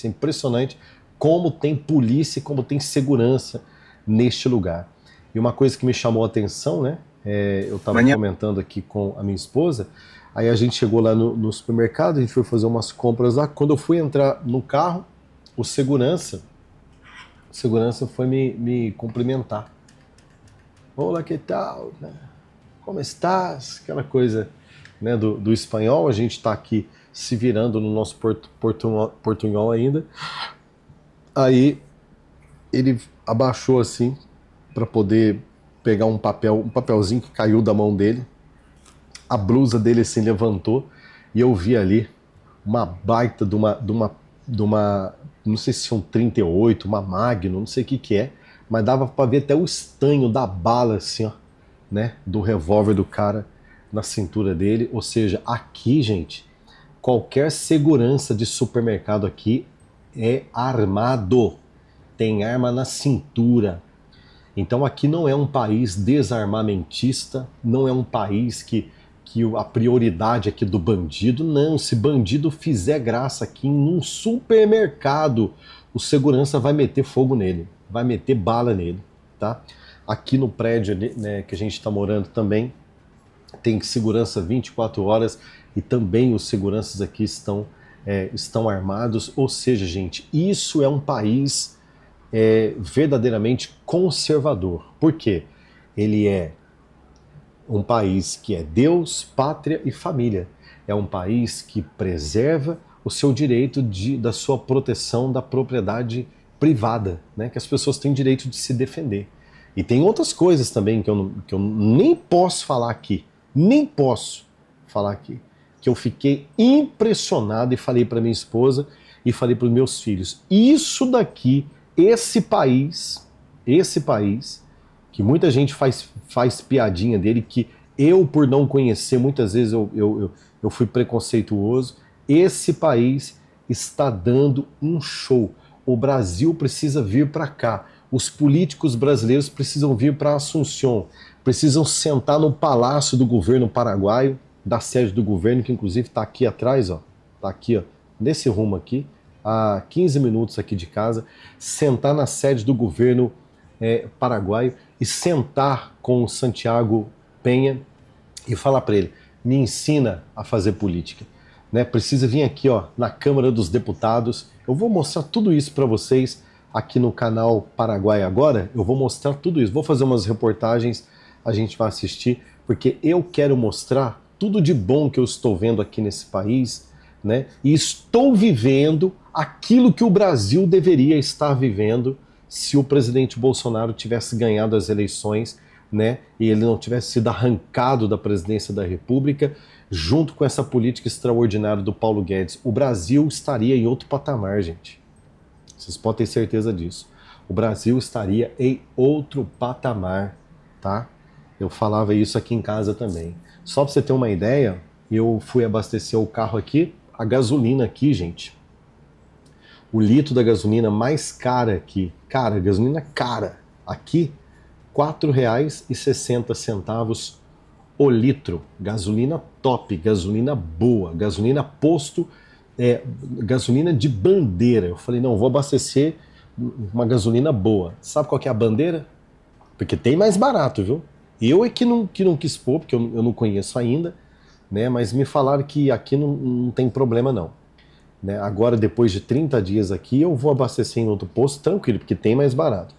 é impressionante como tem polícia e como tem segurança neste lugar. E uma coisa que me chamou a atenção, né, eu estava comentando aqui com a minha esposa, aí a gente chegou lá no supermercado, a gente foi fazer umas compras lá, quando eu fui entrar no carro, o segurança foi me cumprimentar. Olá, que tal? Como estás? Aquela coisa, né, do espanhol, a gente está aqui se virando no nosso portunhol ainda. Aí ele abaixou assim para poder pegar um papelzinho que caiu da mão dele. A blusa dele assim levantou e eu vi ali uma baita de uma não sei se são 38, uma Magnum, não sei o que é, mas dava para ver até o estanho da bala assim, ó, né, do revólver do cara na cintura dele. Ou seja, aqui, gente, qualquer segurança de supermercado aqui é armado, tem arma na cintura. Então aqui não é um país desarmamentista, não é um país que a prioridade aqui do bandido, não. Se bandido fizer graça aqui num supermercado, o segurança vai meter fogo nele, vai meter bala nele, tá? Aqui no prédio, né, que a gente está morando também, tem segurança 24 horas e também os seguranças aqui estão armados. Ou seja, gente, isso é um país verdadeiramente conservador. Por quê? Ele é um país que é Deus, pátria e família. É um país que preserva o seu direito da sua proteção da propriedade privada, né? Que as pessoas têm direito de se defender. E tem outras coisas também que eu nem posso falar aqui, que eu fiquei impressionado e falei para minha esposa e falei para os meus filhos. Isso daqui, esse país, que muita gente faz piadinha dele, que eu, por não conhecer, muitas vezes eu fui preconceituoso, esse país está dando um show. O Brasil precisa vir para cá. Os políticos brasileiros precisam vir para Assunção, precisam sentar no palácio do governo paraguaio, da sede do governo, que inclusive está aqui atrás, ó, está aqui, ó, nesse rumo aqui, a 15 minutos aqui de casa, sentar na sede do governo paraguaio e sentar com o Santiago Penha e falar para ele, me ensina a fazer política. Né? Precisa vir aqui, ó, na Câmara dos Deputados. Eu vou mostrar tudo isso para vocês aqui no canal Paraguai Agora. Eu vou mostrar tudo isso. Vou fazer umas reportagens, a gente vai assistir, porque eu quero mostrar tudo de bom que eu estou vendo aqui nesse país, né? E estou vivendo aquilo que o Brasil deveria estar vivendo se o presidente Bolsonaro tivesse ganhado as eleições, né? E ele não tivesse sido arrancado da presidência da República, junto com essa política extraordinária do Paulo Guedes. O Brasil estaria em outro patamar, gente. Vocês podem ter certeza disso. O Brasil estaria em outro patamar, tá? Eu falava isso aqui em casa também. Só para você ter uma ideia, eu fui abastecer o carro aqui, a gasolina aqui, gente. O litro da gasolina mais cara aqui, cara, gasolina cara, aqui, R$ 4,60 o litro. Gasolina top, gasolina boa, gasolina posto, gasolina de bandeira. Eu falei, não, vou abastecer uma gasolina boa. Sabe qual que é a bandeira? Porque tem mais barato, viu? Eu é que não quis pôr, porque eu não conheço ainda, né? Mas me falaram que aqui não tem problema não. Né? Agora, depois de 30 dias aqui, eu vou abastecer em outro posto tranquilo, porque tem mais barato.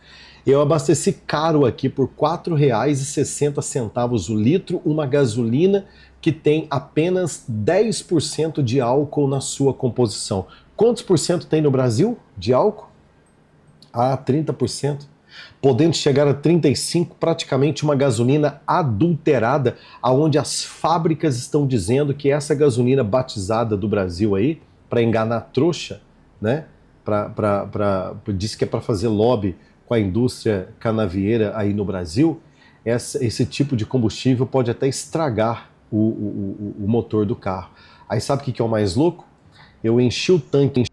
Eu abasteci caro aqui por R$ 4,60 o litro, uma gasolina que tem apenas 10% de álcool na sua composição. Quantos por cento tem no Brasil de álcool? 30%. Podendo chegar a 35%, praticamente uma gasolina adulterada, aonde as fábricas estão dizendo que essa gasolina batizada do Brasil aí, para enganar trouxa, né? Diz que é para fazer lobby com a indústria canavieira aí no Brasil, esse tipo de combustível pode até estragar o motor do carro. Aí sabe o que é o mais louco? Eu enchi o tanque, R$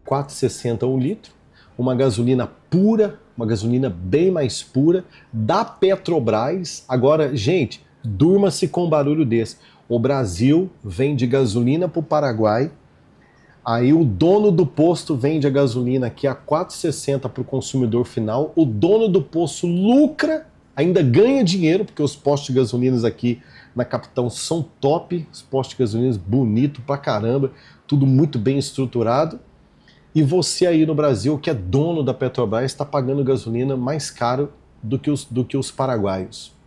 4,60 um litro, uma gasolina pura, uma gasolina bem mais pura, da Petrobras. Agora, gente, durma-se com um barulho desse. O Brasil vende gasolina para o Paraguai, aí o dono do posto vende a gasolina aqui a R$ 4,60 para o consumidor final, o dono do posto lucra, ainda ganha dinheiro, porque os postos de gasolinas aqui na capital são top, os postos de gasolinas bonitos pra caramba, tudo muito bem estruturado. E você aí no Brasil, que é dono da Petrobras, está pagando gasolina mais caro do que os paraguaios.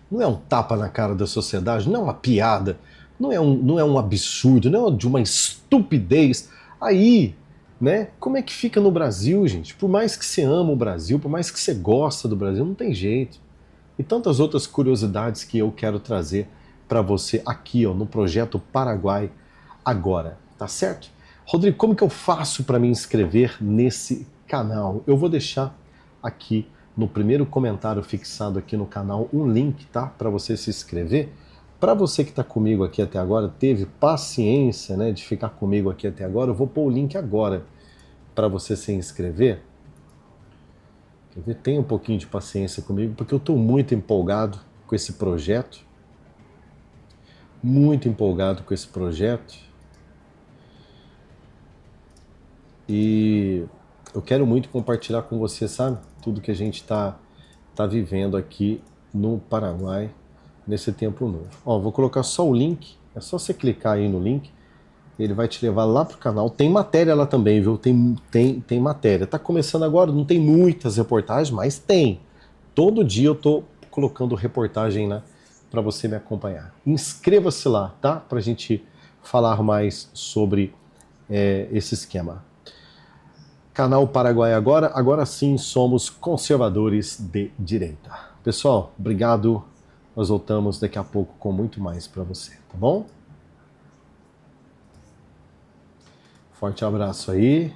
Não é um tapa na cara da sociedade, não é uma piada, não é um absurdo, não é de uma estupidez. Aí, né, como é que fica no Brasil, gente? Por mais que você ama o Brasil, por mais que você gosta do Brasil, não tem jeito. E tantas outras curiosidades que eu quero trazer para você aqui, ó, no projeto Paraguai Agora, tá certo? Rodrigo, como que eu faço para me inscrever nesse canal? Eu vou deixar aqui no primeiro comentário fixado aqui no canal um link, tá? Para você se inscrever. Para você que está comigo aqui até agora, teve paciência, né, de ficar comigo aqui até agora, eu vou pôr o link agora para você se inscrever. Quer ver? Tenha um pouquinho de paciência comigo, porque eu estou muito empolgado com esse projeto. Muito empolgado com esse projeto. E eu quero muito compartilhar com você, sabe? Tudo que a gente tá vivendo aqui no Paraguai nesse tempo novo. Ó, vou colocar só o link, é só você clicar aí no link, ele vai te levar lá pro canal. Tem matéria lá também, viu? Tem matéria. Tá começando agora, não tem muitas reportagens, mas tem. Todo dia eu tô colocando reportagem lá para você me acompanhar. Inscreva-se lá, tá? Pra gente falar mais sobre esse esquema. Canal Paraguai agora sim somos conservadores de direita. Pessoal, obrigado. Nós voltamos daqui a pouco com muito mais para você, tá bom? Forte abraço aí.